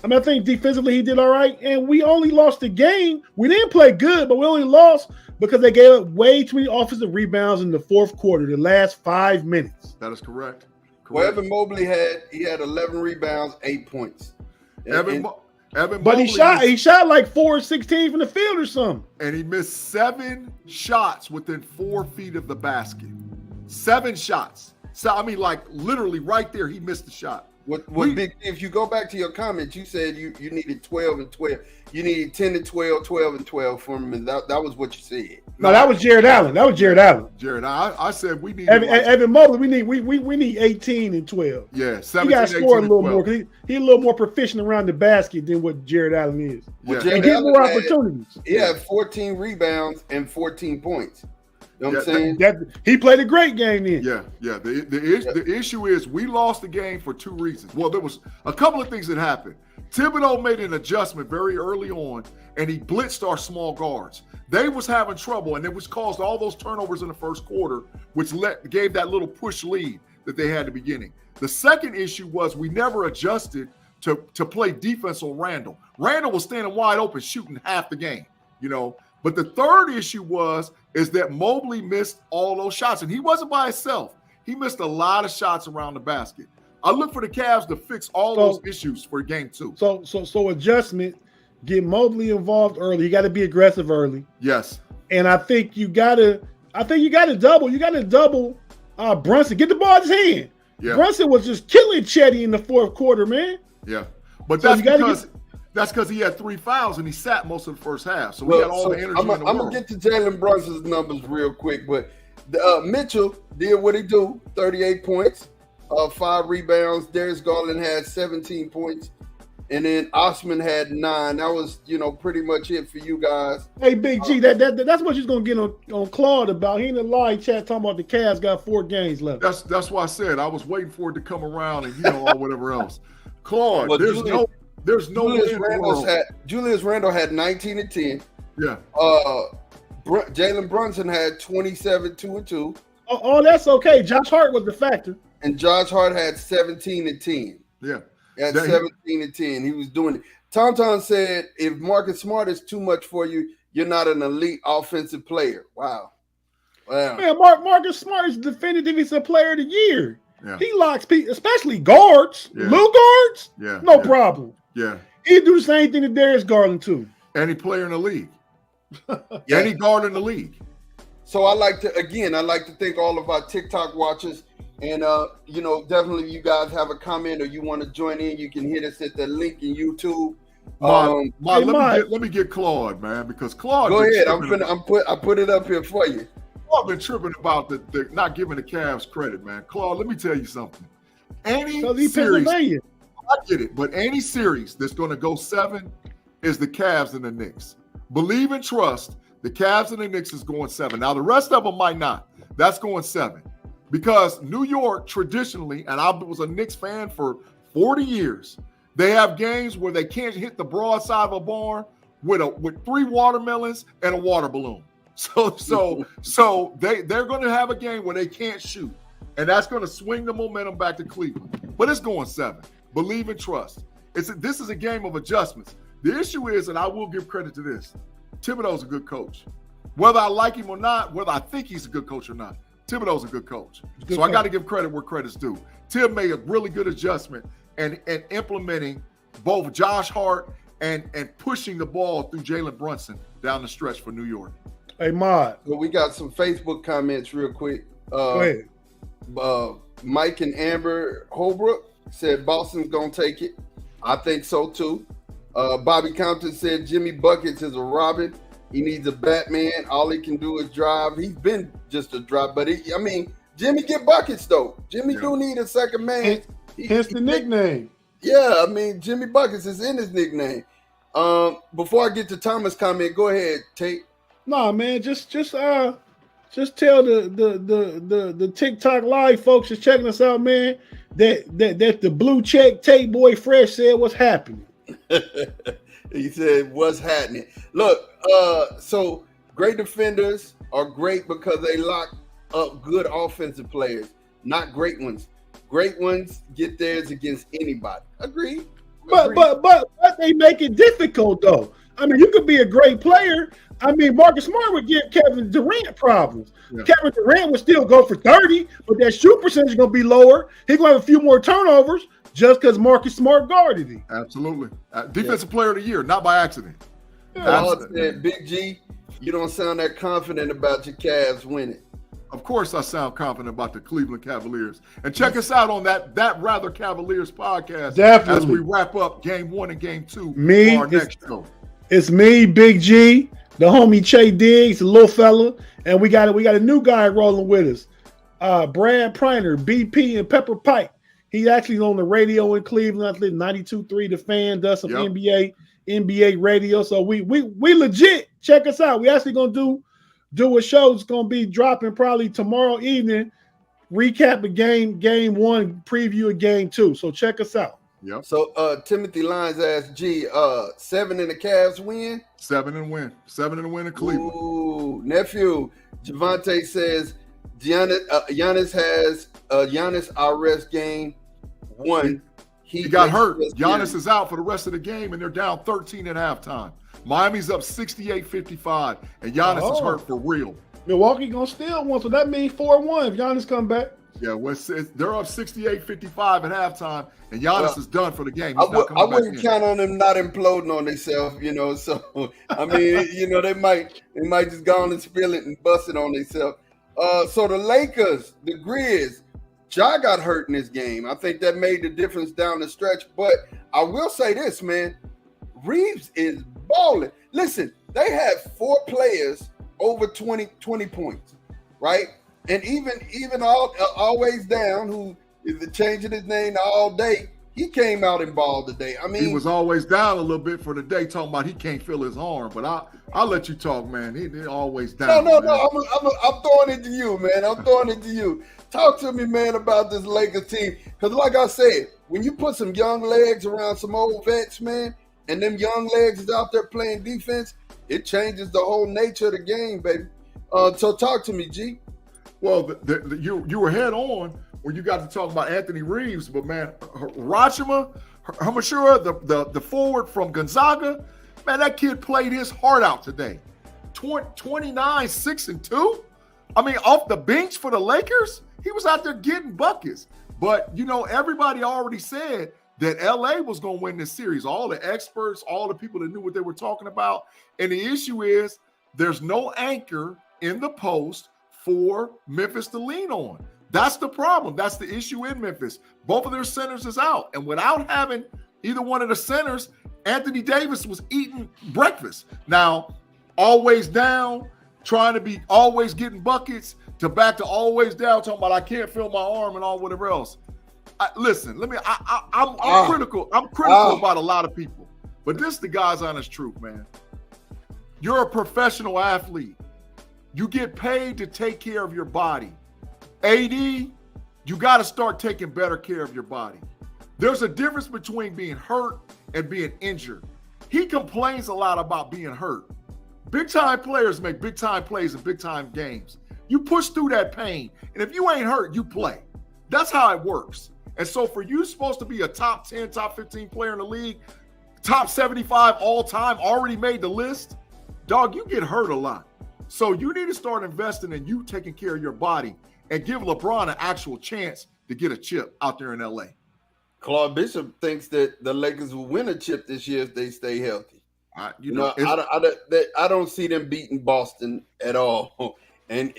I mean, I think defensively he did all right, and we only lost the game. We didn't play good, but we only lost because they gave up way too many offensive rebounds in the fourth quarter, the last 5 minutes. That is correct. Well, Evan Mobley had 11 rebounds, 8 points. Evan But Mobley he shot like 4-16 from the field or something. and he missed 7 shots within 4 feet of the basket. 7 shots. So I mean, like literally right there, he missed the shot. Big, if you go back to your comments, you said you needed 12 and 12. You needed 10 and 12, 12 and 12 from him. That was what you said. No, that was Jared Allen. Jared, I said we need Evan Mobley. We need 18 and 12. Yeah, 17, he got to score a little 12. more because he's a little more proficient around the basket than what Jared Allen is. Yeah. And get more opportunities. He had 14 rebounds and 14 points. You know what I'm saying? He played a great game then. Yeah. The issue is we lost the game for 2 reasons. Well, there was a couple of things that happened. Thibodeau made an adjustment very early on, and he blitzed our small guards. They was having trouble, and it was caused all those turnovers in the first quarter, which gave that little push lead that they had at the beginning. The second issue was we never adjusted to play defense on Randall. Randall was standing wide open, shooting half the game, you know. But the third issue is that Mobley missed all those shots, and he wasn't by himself. He missed a lot of shots around the basket. I look for the Cavs to fix all those issues for game 2. So adjustment, get Mobley involved early. You got to be aggressive early. Yes. And I think you got to double. You got to double Brunson. Get the ball in his hand. Yeah. Brunson was just killing Chetty in the fourth quarter, man. Yeah. But that's because he had 3 fouls and he sat most of the first half. So we had all the energy in the world. I'm going to get to Jalen Brunson's numbers real quick. But Mitchell did what he do, 38 points, 5 rebounds. Darius Garland had 17 points. And then Osman had 9. That was, pretty much it for you guys. Hey, Big G, that's what you're going to get on Claude about. He in the live chat talking about the Cavs got 4 games left. That's why I said I was waiting for it to come around and, or whatever else. Claude, well, there's no Julius Randle had 19 and 10. Yeah. Jalen Brunson had 27, 2 and 2. Oh, that's okay. Josh Hart was the factor. And Josh Hart had 17 and 10. Yeah. At 17 and 10, he was doing it. Tom said, if Marcus Smart is too much for you, you're not an elite offensive player. Wow. Man, Marcus Smart is defended defensive player of the year. Yeah. He locks people, especially guards, little guards. Yeah. No problem. Yeah. He do the same thing to Darius Garland too. Any player in the league. Any guard in the league. So I like to thank all of our TikTok watchers. And, definitely if you guys have a comment or you want to join in, you can hit us at the link in YouTube. Let me get Claude, man, because Claude. Go ahead. I put it up here for you. Claude been tripping about the not giving the Cavs credit, man. Claude, let me tell you something. Any series, I get it, but any series that's going to go 7 is the Cavs and the Knicks. Believe and trust, the Cavs and the Knicks is going 7. Now, the rest of them might not. That's going 7. Because New York traditionally, and I was a Knicks fan for 40 years, they have games where they can't hit the broadside of a barn with 3 watermelons and a water balloon. So they're going to have a game where they can't shoot, and that's going to swing the momentum back to Cleveland. But it's going 7. Believe and trust. This is a game of adjustments. The issue is, and I will give credit to this, Thibodeau's a good coach. Whether I like him or not, whether I think he's a good coach or not, Thibodeau's a good coach. I got to give credit where credit's due. Tim made a really good adjustment and implementing both Josh Hart and pushing the ball through Jalen Brunson down the stretch for New York. Hey, Mod. Well, we got some Facebook comments real quick. Go ahead. Mike and Amber Holbrook said Boston's going to take it. I think so, too. Bobby Compton said Jimmy Buckets is a Robin. He needs a Batman. All he can do is drive. He's been just a drive, but Jimmy get buckets though. Jimmy do need a second man. Hence the nickname. Yeah, Jimmy Buckets is in his nickname. Before I get to Thomas' comment, go ahead, Tate. Nah, man, just tell the TikTok live folks that's checking us out, man, that the blue check Tate Boy Fresh said what's happening. He said, "What's happening?" Look, so great defenders are great because they lock up good offensive players, not great ones. Great ones get theirs against anybody. Agreed. But they make it difficult though. I mean, you could be a great player. I mean, Marcus Smart would give Kevin Durant problems. Yeah. Kevin Durant would still go for 30, but that shoot percentage is going to be lower. He's going to have a few more turnovers just because Marcus Smart guarded him. Absolutely. Defensive player of the year, not by accident. Yeah. Big G, you don't sound that confident about your Cavs winning. Of course I sound confident about the Cleveland Cavaliers. And check us out on that Rather Cavaliers podcast. Definitely. As we wrap up game 1 and game 2 for our next show. It's me, Big G, the homie Che Diggs, the little fella, and we got a new guy rolling with us. Brad Priner, BP and Pepper Pike. He's actually on the radio in Cleveland. I think 92.3 The Fan, does some NBA radio. So we legit. Check us out. We actually gonna do a show that's gonna be dropping probably tomorrow evening. Recap of game 1, preview of game 2. So check us out. Yep. So Timothy Lyons asked G, 7 and the Cavs win? 7 and win. 7 and win in Cleveland. Ooh, nephew. Javante says Giannis has Giannis Arrest game 1. He got hurt. Giannis is out for the rest of the game, and they're down 13 at halftime. Miami's up 68-55, and Giannis is hurt for real. Milwaukee gonna steal one, so that means 4-1 if Giannis come back. Yeah, they're up 68-55 at halftime, and Giannis is done for the game. I wouldn't count on them not imploding on themselves, So I mean, they might just go on and spill it and bust it on themselves. So the Lakers, the Grizz, Ja got hurt in this game. I think that made the difference down the stretch. But I will say this, man, Reeves is balling. Listen, they had 4 players over 20 points, right? And even always down, who is changing his name to All Day, he came out and balled today. I mean, he was always down a little bit for the day, talking about he can't feel his arm. But I'll let you talk, man. He always down. No. I'm throwing it to you, man. I'm throwing it to you. Talk to me, man, about this Lakers team. Because like I said, when you put some young legs around some old vets, man, and them young legs is out there playing defense, it changes the whole nature of the game, baby. So talk to me, G. Well, you were head on when you got to talk about Anthony Reeves, but man, Hiroshima, the forward from Gonzaga, man, that kid played his heart out today. 29, 6 and 2. I mean, off the bench for the Lakers, he was out there getting buckets. But everybody already said that LA was going to win this series. All the experts, all the people that knew what they were talking about. And the issue is there's no anchor in the post for Memphis to lean on. That's the problem. That's the issue in Memphis. Both of their centers is out. And without having either one of the centers, Anthony Davis was eating breakfast. Now, always down, trying to be always getting buckets, to back to always down, talking about I can't feel my arm and all whatever else. Listen, I'm critical. I'm critical about a lot of people. But this is the God's honest truth, man. You're a professional athlete. You get paid to take care of your body. AD, you got to start taking better care of your body. There's a difference between being hurt and being injured. He complains a lot about being hurt. Big-time players make big-time plays in big-time games. You push through that pain, and if you ain't hurt, you play. That's how it works. And so for you supposed to be a top 10, top 15 player in the league, top 75 all-time, already made the list, dog, you get hurt a lot. So you need to start investing in you taking care of your body and give LeBron an actual chance to get a chip out there in LA. Claude Bishop thinks that the Lakers will win a chip this year if they stay healthy. I don't see them beating Boston at all. And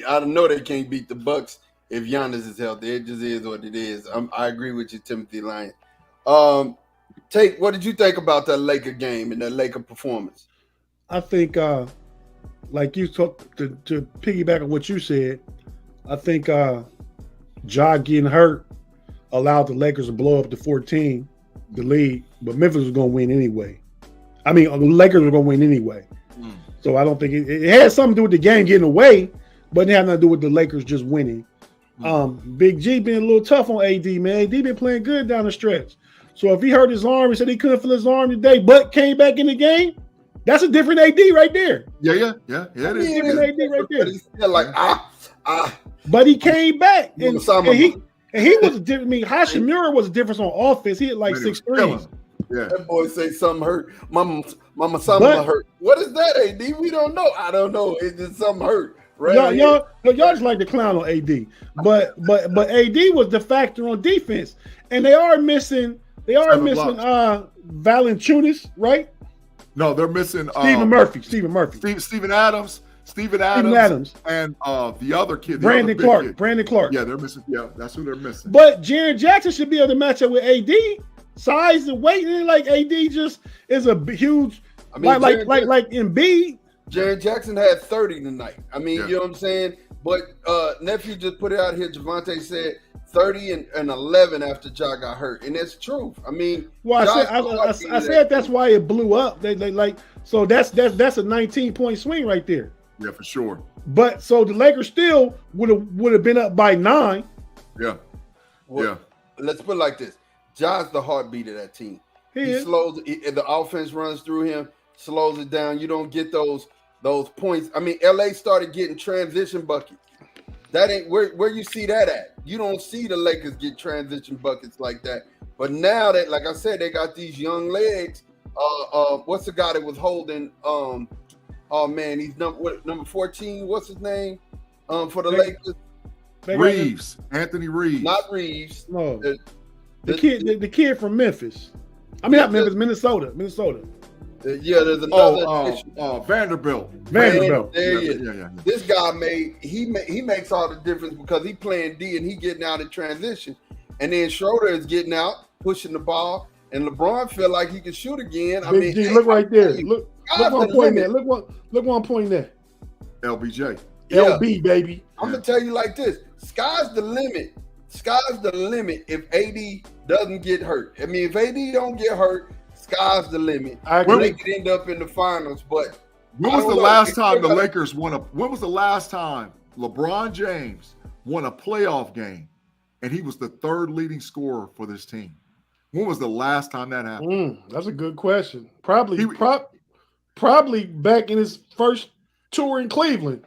I know they can't beat the Bucks if Giannis is healthy. It just is what it is. I agree with you, Timothy Lyon. What did you think about that Laker game and that Laker performance? I think, like you talked to piggyback on what you said, I think Ja getting hurt allowed the Lakers to blow up to 14, the lead, but Memphis was going to win anyway. I mean, the Lakers were going to win anyway. So I don't think it had something to do with the game getting away, but it had nothing to do with the Lakers just winning. Big G been a little tough on AD, man. AD been playing good down the stretch. So if he hurt his arm, he said he couldn't feel his arm today, but came back in the game. That's a different AD right there. Yeah. It is. Different AD right there. But he's still like But he came back and he was a different. I mean, Hashimura was a difference on offense. He had like 6 threes. Yeah, that boy say something hurt. Mama something hurt. What is that, AD? We don't know. I don't know. It's just something hurt. Right? Y'all just like to clown on AD, but AD was the factor on defense, and they are missing Valanciunas, right? No, they're missing Stephen Murphy, Steven Adams, and the other kid, Brandon Clark. Yeah, they're missing. Yeah, that's who they're missing. But Jaren Jackson should be able to match up with AD. Size and weight, and like AD just is a huge, like Embiid. Jaren Jackson had 30 tonight. I mean, you know what I'm saying? But nephew just put it out here. Javante said 30 and 11 after Ja got hurt, and that's true. I mean, well, I said that's why it blew up. They like so that's a 19-point swing right there. Yeah, for sure. But so the Lakers still would have been up by 9. Yeah, Let's put it like this: Ja's the heartbeat of that team. He slows. The offense runs through him, slows it down. You don't get those points. I mean, LA started getting transition buckets. That ain't where you see that at. You don't see the Lakers get transition buckets like that. But now that, like I said, they got these young legs. What's the guy that was holding? Oh man, he's number 14. What's his name? For the Lakers, Reeves, Anthony Reeves. Not Reeves. No, the kid from Memphis. I mean, not Memphis, Minnesota. There's another. Vanderbilt. There he is. Yeah. This guy he makes all the difference because he playing D and he getting out in transition, and then Schroeder is getting out, pushing the ball, and LeBron feel like he can shoot again. I mean, look right there. Look one point there. Look one point there. LBJ. LB baby. I'm gonna tell you like this: sky's the limit. Sky's the limit if AD doesn't get hurt. I mean, if AD don't get hurt, sky's the limit. They could end up in the finals, but when was the last time the Lakers won when was the last time LeBron James won a playoff game and he was the third leading scorer for this team? When was the last time that happened? That's a good question. Probably back in his first tour in Cleveland.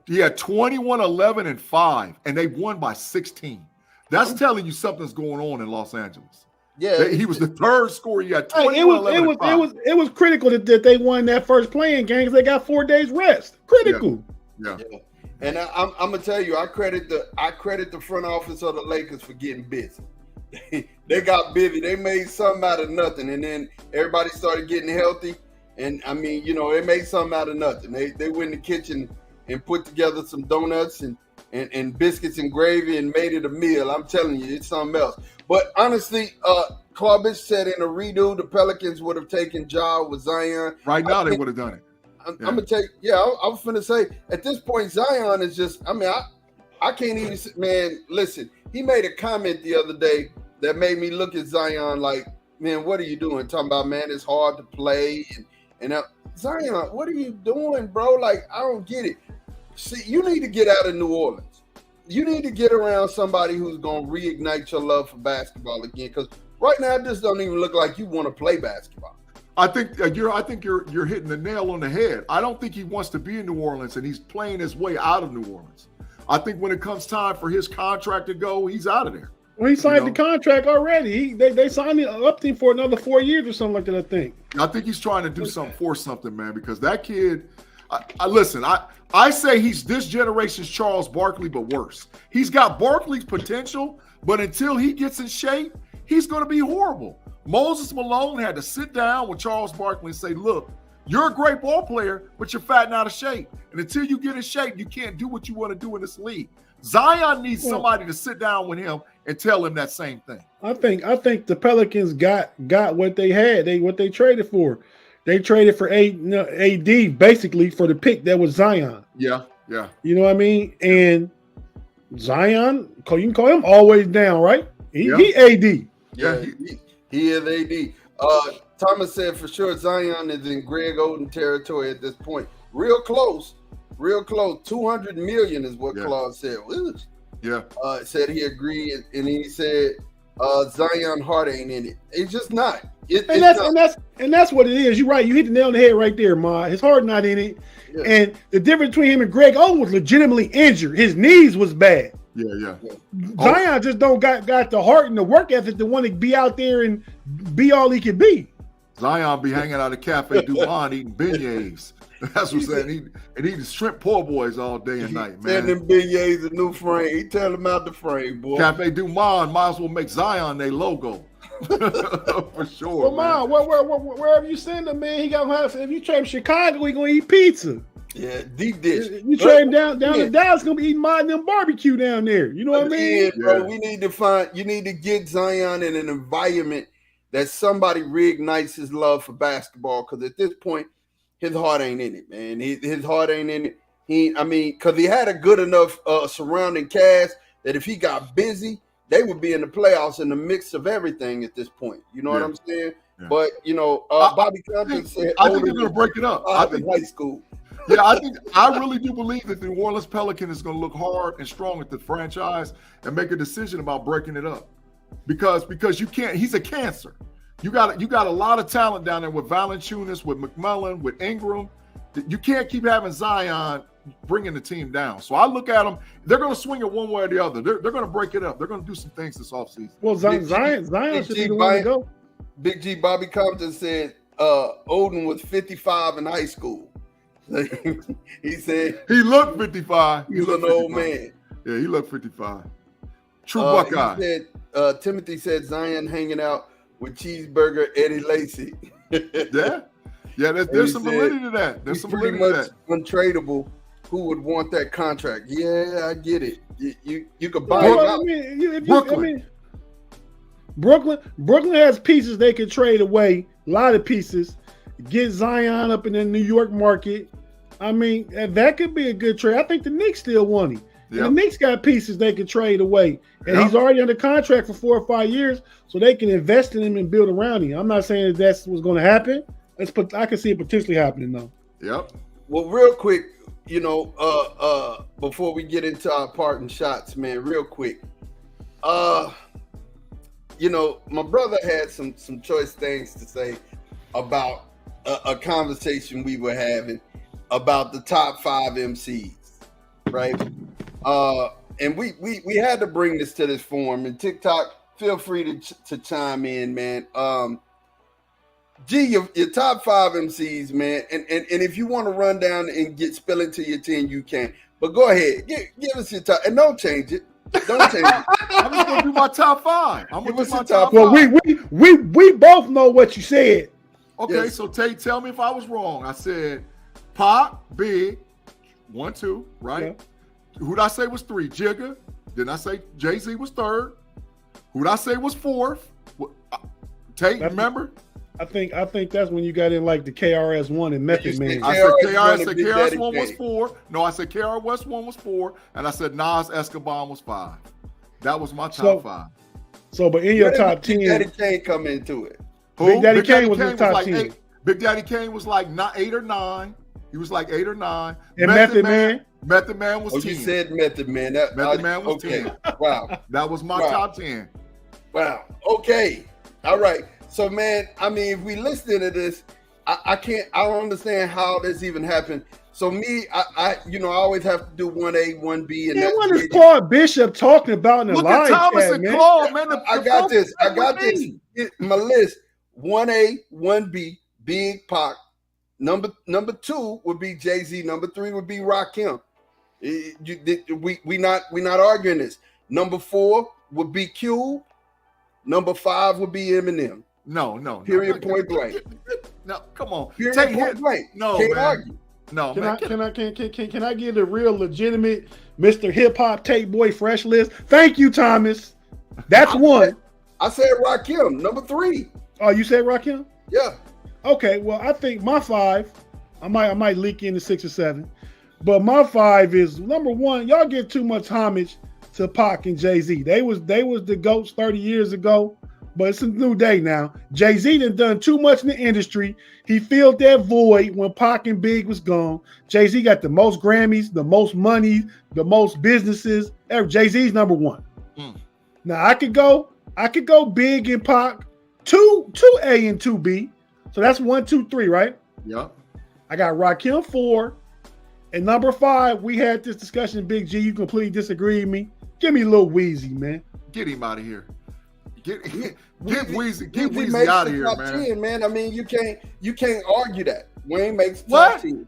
He had 21, 11, and 5, and they won by 16. That's telling you something's going on in Los Angeles. Yeah, he was the third scorer. He had 21, 11, and 5. It was critical that they won that first playing game because they got 4 days rest. Critical. Yeah. And I'm gonna tell you, I credit the front office of the Lakers for getting busy. They got busy. They made something out of nothing, and then everybody started getting healthy. And I mean, they made something out of nothing. They went in the kitchen and put together some donuts and biscuits and gravy and made it a meal. I'm telling you, it's something else. But honestly, Clubbish said in a redo, the Pelicans would have taken Ja with Zion. Right now, they would have done it. I'm gonna take. Yeah, I was finna say at this point, Zion is just. I mean, I can't even. Man, listen, he made a comment the other day that made me look at Zion like, man, what are you doing? Talking about, man, it's hard to play and Zion, what are you doing, bro? Like, I don't get it. See, you need to get out of New Orleans. You need to get around somebody who's gonna reignite your love for basketball again. Because right now, it just don't even look like you want to play basketball. I think you're hitting the nail on the head. I don't think he wants to be in New Orleans, and he's playing his way out of New Orleans. I think when it comes time for his contract to go, he's out of there. Well, he signed the contract already. They signed it up to him for another 4 years or something like that, I think. I think he's trying to do something, man, because that kid. Listen. I say he's this generation's Charles Barkley, but worse. He's got Barkley's potential, but until he gets in shape, he's going to be horrible. Moses Malone had to sit down with Charles Barkley and say, look, you're a great ball player, but you're fat and out of shape. And until you get in shape, you can't do what you want to do in this league. Zion needs somebody to sit down with him and tell him that same thing. I think the Pelicans got what they had. What they traded for. They traded for AD basically for the pick that was Zion. Yeah. You know what I mean? And Zion, you can call him always down, right? He AD. Yeah, he is AD. Thomas said for sure Zion is in Greg Oden territory at this point. Real close. 200 million is what Claude said. Yeah. Said he agreed, and he said Zion heart ain't in it. It's just not. And that's what it is. You're right. You hit the nail on the head right there, Ma. His heart not in it. Yeah. And the difference between him and Greg Oden was legitimately injured. His knees was bad. Yeah. Zion just don't got the heart and the work ethic to want to be out there and be all he can be. Zion be hanging out at Cafe Du Monde eating beignets. That's what I'm saying. And eating shrimp po' boys all day and night, man. Send them beignets a new frame. He tell them out the frame, boy. Cafe Du Monde might as well make Zion their logo. For sure. Well, man, wherever you send him, man, he got. If you trade him Chicago, he gonna eat pizza. Yeah, deep dish. You trade him down to Dallas, gonna be eating mine them barbecue down there. You know what I mean? Bro, we need to you need to get Zion in an environment that somebody reignites his love for basketball. Because at this point, his heart ain't in it, man. His heart ain't in it. Because he had a good enough surrounding cast that if he got busy, they would be in the playoffs in the mix of everything at this point. You know what I'm saying? Yeah. But Bobby Compton said, I think they're going to break it up. I think high school. Yeah, I really do believe that the New Orleans Pelican is going to look hard and strong at the franchise and make a decision about breaking it up, because you can't. He's a cancer. You got a lot of talent down there with Valanciunas, with McMillan, with Ingram. You can't keep having Zion bringing the team down. So I look at them. They're going to swing it one way or the other. They're going to break it up. They're going to do some things this offseason. Well, Zion should be the one to go. Big G Bobby Compton said Oden was 55 in high school. He said he looked 55. He was an old man. Yeah, he looked 55. True Buckeye. He said, Timothy said Zion hanging out with Cheeseburger Eddie Lacy. Yeah, there's some validity to that. There's some validity to that. Untradeable. Who would want that contract? Yeah, I get it. You could buy it out. Brooklyn has pieces they could trade away. A lot of pieces. Get Zion up in the New York market. I mean, that could be a good trade. I think the Knicks still want him. Yep. The Knicks got pieces they could trade away. And he's already under contract for 4 or 5 years, so they can invest in him and build around him. I'm not saying that's what's going to happen. I can see it potentially happening, though. Yep. Well, real quick, before we get into our parting shots, man, real quick. My brother had some choice things to say about a conversation we were having about the top 5 MCs, right? And we had to bring this to this forum. And TikTok, feel free to chime in, man. G, your top 5 MCs, man. And if you want to run down and spill into your 10, you can. But go ahead, give us your top, and don't change it. Don't change it. I'm just gonna do my top 5. I'm gonna do my top 5. Well, we both know what you said. Okay, yes. So tell me if I was wrong. I said Pop, Big, 1, 2, right? Yeah. Who'd I say was 3? Jigga. Didn't I say Jay-Z was 3rd? Who'd I say was 4th? Tate, remember? I think that's when you got in like the KRS-One and Method Man. I said KRS-One was 4. No, I said KRS-One was 4, and I said Nas Escobar was 5. That was my top 5. So, but in your top 10, Big Daddy Kane come into it. Who? Big Daddy Kane was in the top 10. Big Daddy Kane was like 8 or 9. He was like 8 or 9. And Method Man was 10. You said Method Man. Method Man was 10. Wow. That was my top 10. Wow. Okay. All right. So, man, I mean, if we listen to this, I don't understand how this even happened. So me, I always have to do 1A, 1B. And what is Paul Bishop talking about in the live Thomas chat, and man? Claude, man. I got this. My list: 1A, 1B, Big Pac. Number 2 would be Jay-Z. Number 3 would be Rakim. We not arguing this. Number 4 would be Cube. Number 5 would be Eminem. No. Period. Point blank. No, come on. Period. Point blank. No, can't man. argue. No, can man. I get a real legitimate Mr. Hip Hop Tape Boy fresh list? Thank you, Thomas. That's one. I said Rakim, number 3. Oh, you said Rakim? Yeah. Okay. Well, I think my 5. I might leak into 6 or 7, but my 5 is number 1. Y'all give too much homage to Pac and Jay-Z. They was the GOATs 30 years ago. But it's a new day now. Jay-Z done too much in the industry. He filled that void when Pac and Big was gone. Jay-Z got the most Grammys, the most money, the most businesses. Jay-Z's number 1. Now I could go I could go big in Pac. Two A and 2B. So that's 1, 2, 3, right? Yep. I got Rakim 4. And number 5, we had this discussion, Big G. You completely disagree with me. Give me a little Wheezy, man. Get him out of here. Get Weezy out of here, top man. 10, man. I mean, you can't argue that. Wayne makes What? top 10.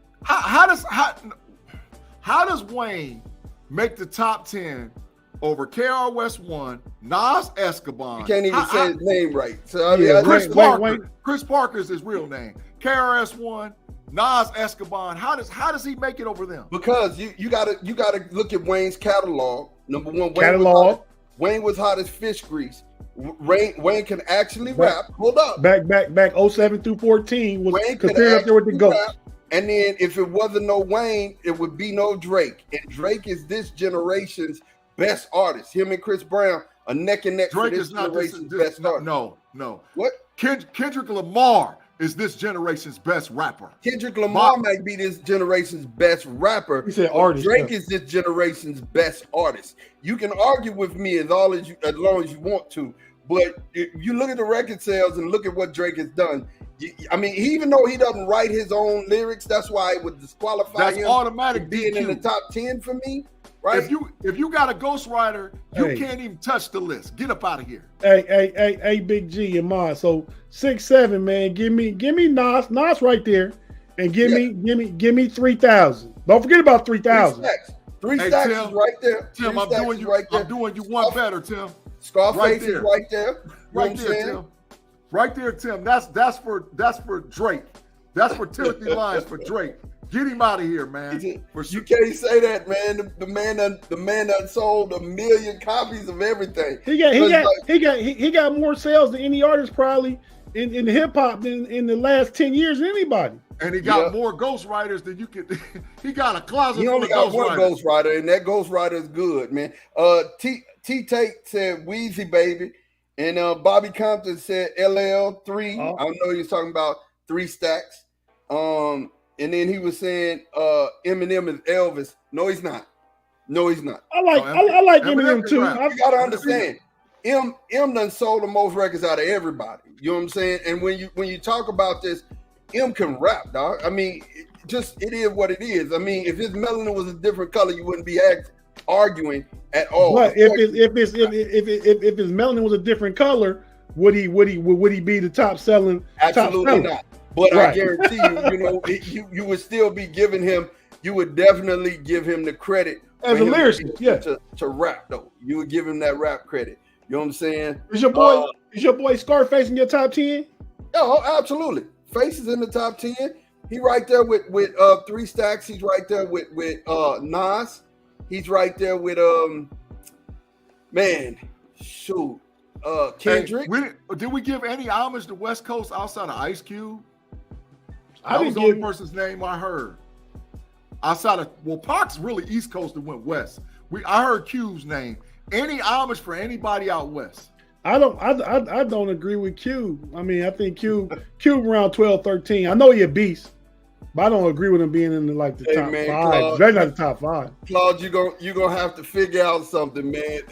How does Wayne make the top 10 over KRS-One, Nas Escobar? You can't even say his name right. So I mean, Yeah, Chris Parker is his real name. KRS-One, Nas Escobar. How does he make it over them? Because you gotta look at Wayne's catalog. Number one, Wayne was hot as fish grease. Wayne can actually rap. Hold up. Back 07 through 14 was Wayne considered up there with the GOATs. And then if it wasn't no Wayne, it would be no Drake. And Drake is this generation's best artist. Him and Chris Brown are neck and neck. Drake for this is not generation's this, best artist. No. What? Kendrick Lamar is this generation's best rapper. Kendrick Lamar might be this generation's best rapper. He said artist. Drake is this generation's best artist. You can argue with me as long as you want to, but if you look at the record sales and look at what Drake has done. I mean, even though he doesn't write his own lyrics, that's why it would disqualify him automatic being in the top 10 for me. Right? If you got a ghostwriter, you can't even touch the list. Get up out of here. Hey, Big G and Ma. So 6, 7, man. Give me Nas right there, and give me 3,000. Don't forget about 3,000. Three stacks Tim, is right there. Tim, I'm doing you one better, Tim. Scarface is right there. Right there, Tim. Right there, Tim. That's for Drake. That's for Timothy Lyons for Drake. Get him out of here, man. You can't say that, man. The man done sold 1 million copies of everything. He got more sales than any artist probably in hip hop in the last 10 years than anybody. And he got more ghostwriters than you could. He got a closet. He only got one ghostwriter, and that ghostwriter is good, man. T-Tate said Wheezy Baby, and Bobby Compton said LL3. Oh. I know he was talking about 3 stacks. And then he was saying Eminem is Elvis. No, he's not. I like Eminem too. You gotta understand, M done sold the most records out of everybody. You know what I'm saying? And when you talk about this, M can rap, dog. I mean, it is what it is. I mean, if his melanin was a different color, you wouldn't be arguing at all. But if his melanin was a different color, would he be the top selling? Absolutely not. But right. I guarantee you would still be giving him. You would definitely give him the credit as a lyricist, to rap though. You would give him that rap credit. You know what I'm saying? Is your boy Scarface in your top 10? Oh, absolutely. Face is in the top 10. He right there with 3 stacks. He's right there with Nas. He's right there with Kendrick. Hey, did we give any homage to West Coast outside of Ice Cube? That was the only person's name I heard. Pac's really East Coast and went West. I heard Cube's name. Any homage for anybody out West? I don't agree with Cube. I mean, I think Cube around 12, 13. I know he a beast, but I don't agree with him being in the top 5. Claude, they're not the top 5. Claude, you're gonna have to figure out something, man.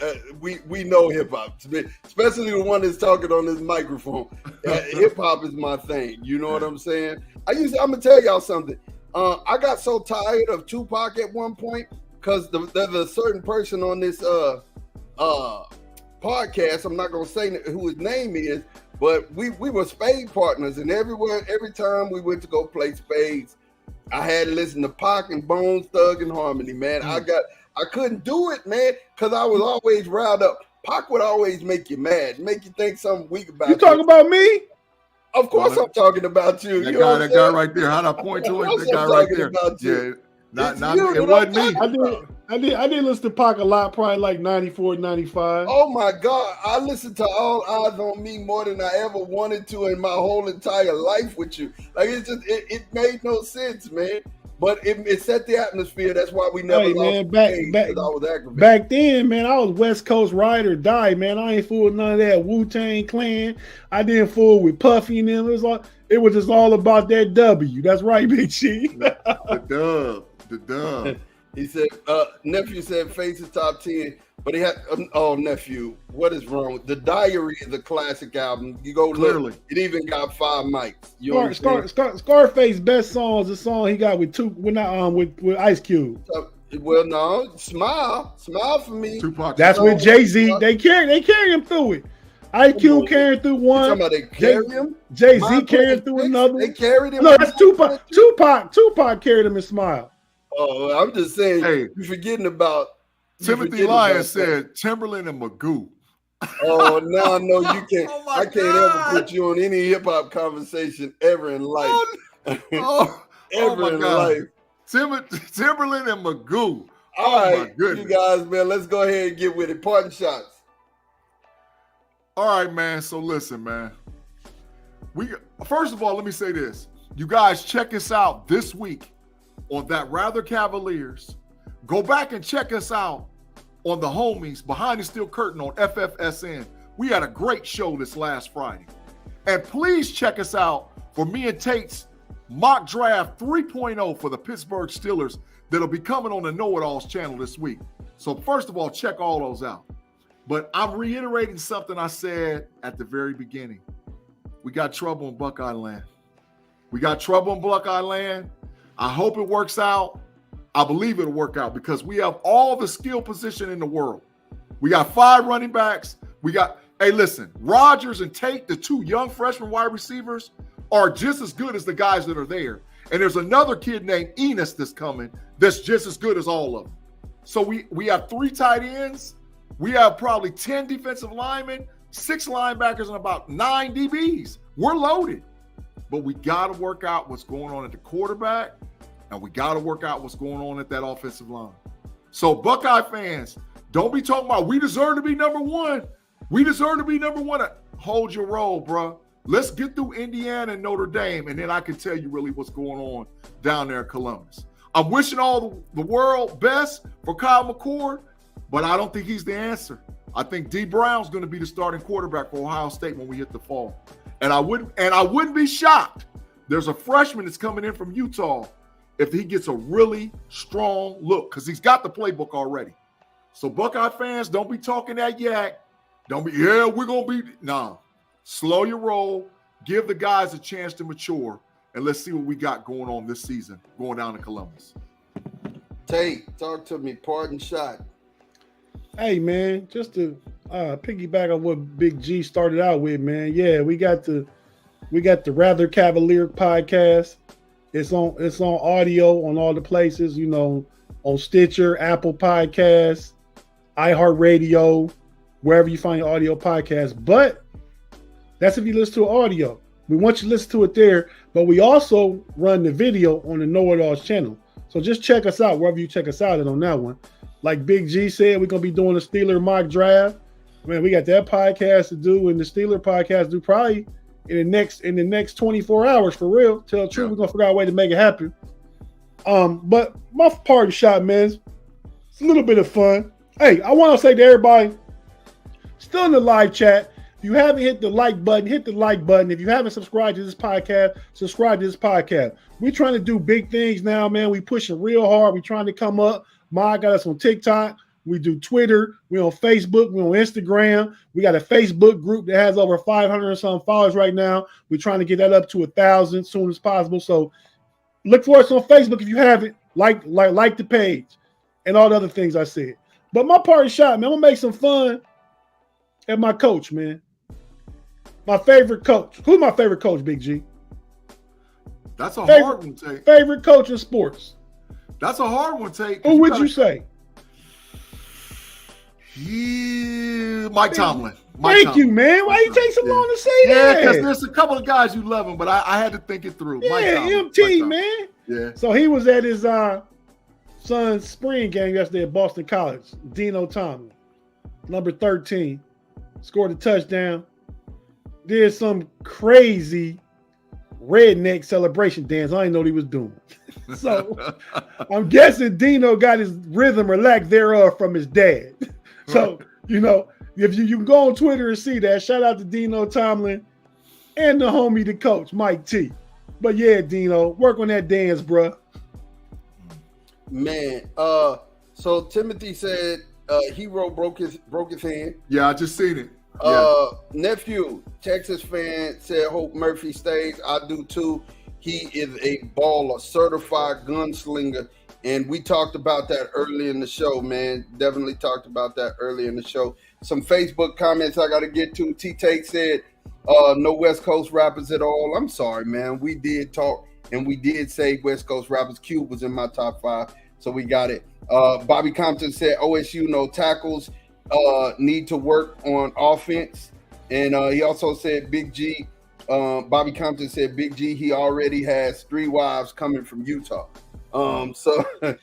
We know hip hop, especially the one that's talking on this microphone. Hip hop is my thing. You know what I'm saying? I'm gonna tell y'all something. I got so tired of Tupac at one point because there's a certain person on this podcast. I'm not gonna say who his name is, but we were spade partners, and every time we went to go play spades, I had to listen to Pac and Bones, Thug and Harmony, man. I couldn't do it, man, because I was always riled up. Pac would always make you mad, make you think something weak about you. You talking about me? Of course I'm talking about you. That guy right there. How'd I point to it? That guy right there. It wasn't me. I did listen to Pac a lot, probably like 94, 95. Oh my God. I listened to All Eyes on Me more than I ever wanted to in my whole entire life with you. Like it made no sense, man. But it set the atmosphere. That's why we never lost back, I was aggravated. Back then, man, I was West Coast ride or die, man. I ain't fool with none of that Wu-Tang Clan. I didn't fool with Puffy and them. It was just all about that W. That's right, Big G. The dub. He said, nephew said Faces top 10, but he had, nephew, what is wrong with the Diary is a classic album. You go Clearly. look, it even got 5 mics. You Scarface best song is the song he got with Ice Cube. Well, no, Smile for me. Tupac. That's with Jay-Z. They carry him through it. IQ carrying through one. Somebody they carry him. Jay-Z carrying through another. They carried him. No, that's Tupac. Tupac carried him in Smile. Oh, I'm just saying. Hey, you're forgetting about Timothy Lyon said Timberland and Magoo. Oh no, you can't. I can't ever put you on any hip hop conversation ever in life. Ever in life. Timberland and Magoo. All right, you guys, man. Let's go ahead and get with it. Parting shots. All right, man. So listen, man. First of all, let me say this. You guys check us out this week on That Rather Cavaliers. Go back and check us out on the homies Behind the Steel Curtain on FFSN. We had a great show this last Friday. And please check us out for me and Tate's mock draft 3.0 for the Pittsburgh Steelers that'll be coming on the KnoItallZ channel this week. So first of all, check all those out. But I'm reiterating something I said at the very beginning. We got trouble in Buckeye Land. I hope it works out. I believe it'll work out because we have all the skill position in the world. We got 5 running backs. Hey, listen, Rodgers and Tate, the 2 young freshman wide receivers, are just as good as the guys that are there. And there's another kid named Enos that's coming that's just as good as all of them. So we have 3 tight ends. We have probably 10 defensive linemen, 6 linebackers, and about 9 DBs. We're loaded. But we got to work out what's going on at the quarterback, and we got to work out what's going on at that offensive line. So, Buckeye fans, don't be talking about we deserve to be number 1. We deserve to be number 1. Hold your roll, bro. Let's get through Indiana and Notre Dame, and then I can tell you really what's going on down there in Columbus. I'm wishing all the world best for Kyle McCord, but I don't think he's the answer. I think D. Brown's going to be the starting quarterback for Ohio State when we hit the fall. And I wouldn't be shocked. There's a freshman that's coming in from Utah if he gets a really strong look because he's got the playbook already. So Buckeye fans, don't be talking that yak. Don't be, we're going to be. Nah, slow your roll. Give the guys a chance to mature. And let's see what we got going on this season, going down to Columbus. Tate, talk to me. Parting shot. Hey, man, just to piggyback on what Big G started out with, man. Yeah, we got the Rather Cavalier podcast. It's on audio on all the places, on Stitcher, Apple Podcasts, iHeartRadio, wherever you find your audio podcast. But that's if you listen to audio. We want you to listen to it there, but we also run the video on the KnoItallZ channel. So just check us out wherever you check us out on that one. Like Big G said, we're going to be doing a Steeler mock draft. Man, we got that podcast to do and the Steeler podcast to do probably in the next 24 hours for real. Tell the truth, we're going to figure out a way to make it happen. But my party shot, man, it's a little bit of fun. Hey, I want to say to everybody still in the live chat, if you haven't hit the like button, hit the like button. If you haven't subscribed to this podcast, subscribe to this podcast. We're trying to do big things now, man. We pushing real hard. We're trying to come up. Ma got us on TikTok. We do Twitter. We're on Facebook. We're on Instagram. We got a Facebook group that has over 500 and some followers right now. We're trying to get that up to 1,000 as soon as possible. So look for us on Facebook if you haven't. Like the page and all the other things I said. But my party shot, man, I'm going to make some fun at my coach, man. My favorite coach. Who's my favorite coach, Big G? That's a hard one, Tate. Favorite coach in sports. That's a hard one, Tate. Who would you say? Mike Tomlin. Thank you, man. Why you take so long to say that? Yeah, because there's a couple of guys you love him, but I had to think it through. Yeah, Mike Tomlin. MT, man. Yeah. So he was at his son's spring game yesterday at Boston College. Dino Tomlin, number 13, scored a touchdown. Did some crazy redneck celebration dance. I didn't know what he was doing. So I'm guessing Dino got his rhythm or lack thereof from his dad. So, if you can go on Twitter and see that, shout out to Dino Tomlin and the homie, the coach, Mike T. But yeah, Dino, work on that dance, bro. Man, so Timothy said Hero broke his hand. Yeah, I just seen it. Yeah. Nephew, Texas fan, said Hope Murphy stays. I do too. He is a baller, certified gunslinger. And we talked about that early in the show, man. Definitely talked about that early in the show. Some Facebook comments I got to get to. T-Tate said, no West Coast rappers at all. I'm sorry, man. We did talk and we did say West Coast rappers. Cube was in my top 5, so we got it. Bobby Compton said OSU no tackles. Need to work on offense. And he also said Big G, Bobby Compton said Big G, he already has 3 wives coming from Utah. So, I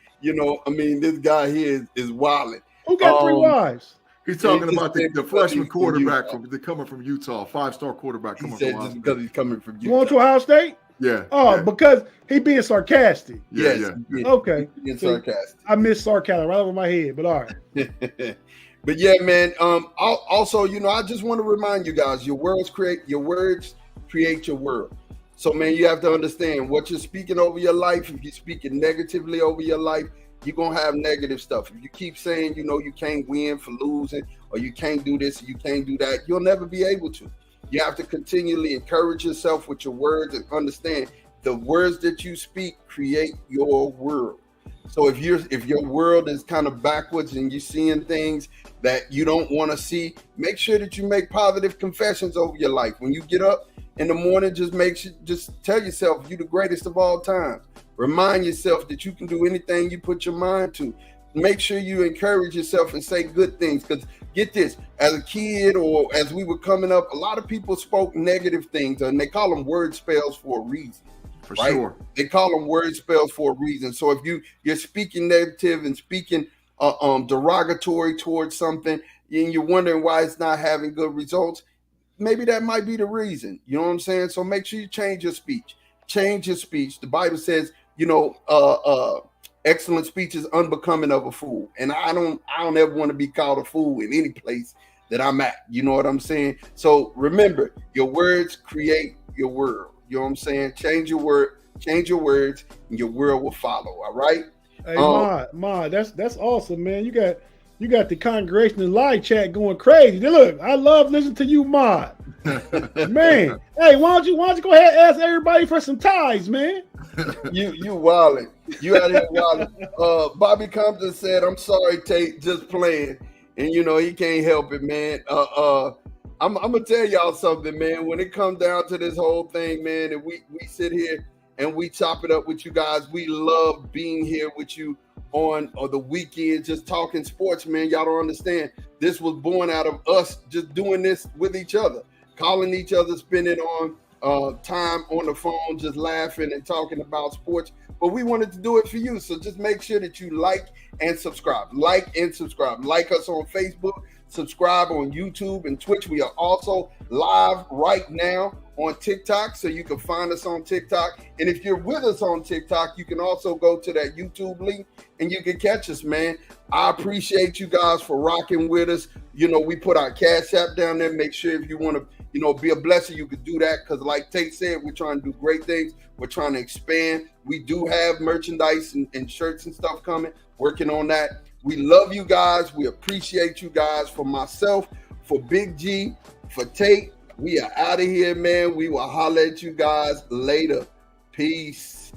mean, this guy here is wilding. Who got 3 wives? He's talking about the freshman quarterback coming from Utah, 5-star quarterback coming from Utah. Just because he's coming from Utah. Going to Ohio State? Yeah. Oh, yeah. Because he being sarcastic. Yeah. Okay. Being sarcastic. I miss sarcasm right over my head, but all right. But yeah, man. Also, I just want to remind you guys, your words create your world. So, man, you have to understand what you're speaking over your life. If you're speaking negatively over your life, you're going to have negative stuff. If you keep saying, you can't win for losing, or you can't do this, or you can't do that, you'll never be able to. You have to continually encourage yourself with your words and understand the words that you speak create your world. So if your world is kind of backwards and you're seeing things that you don't want to see, make sure that you make positive confessions over your life. When you get up in the morning, just tell yourself you're the greatest of all time. Remind yourself that you can do anything you put your mind to. Make sure you encourage yourself and say good things. Because get this, as a kid or as we were coming up, a lot of people spoke negative things, and they call them word spells for a reason. For right? Sure. They call them word spells for a reason. So if you're speaking negative and speaking derogatory towards something, and you're wondering why it's not having good results, maybe that might be the reason. You know what I'm saying? So make sure you change your speech. Change your speech. The Bible says, excellent speech is unbecoming of a fool. And I don't ever want to be called a fool in any place that I'm at. You know what I'm saying? So remember, your words create your world. You know what I'm saying? Change your words, and your world will follow. All right. Hey, Ma, that's awesome, man. You got the congregational live chat going crazy. Look, I love listening to you, Ma. Man, hey, why don't you go ahead and ask everybody for some ties, man? You wildin'. You out here wildin'. Bobby Compton said, "I'm sorry, Tate, just playing," and he can't help it, man. I'm gonna tell y'all something, man. When it comes down to this whole thing, man, and we sit here and we chop it up with you guys, we love being here with you on the weekend, just talking sports, man. Y'all don't understand. This was born out of us just doing this with each other, calling each other, spending on time on the phone, just laughing and talking about sports. But we wanted to do it for you. So just make sure that you like and subscribe. Like us on Facebook. Subscribe on YouTube and Twitch. We are also live right now on TikTok, so you can find us on TikTok. And if you're with us on TikTok, you can also go to that YouTube link and you can catch us, man. I appreciate you guys for rocking with us. We put our Cash App down there. Make sure if you want to, be a blessing, you could do that. Because like Tate said, we're trying to do great things. We're trying to expand. We do have merchandise and shirts and stuff coming. Working on that. We love you guys. We appreciate you guys. For myself, for Big G, for Tate, we are out of here, man. We will holler at you guys later. Peace.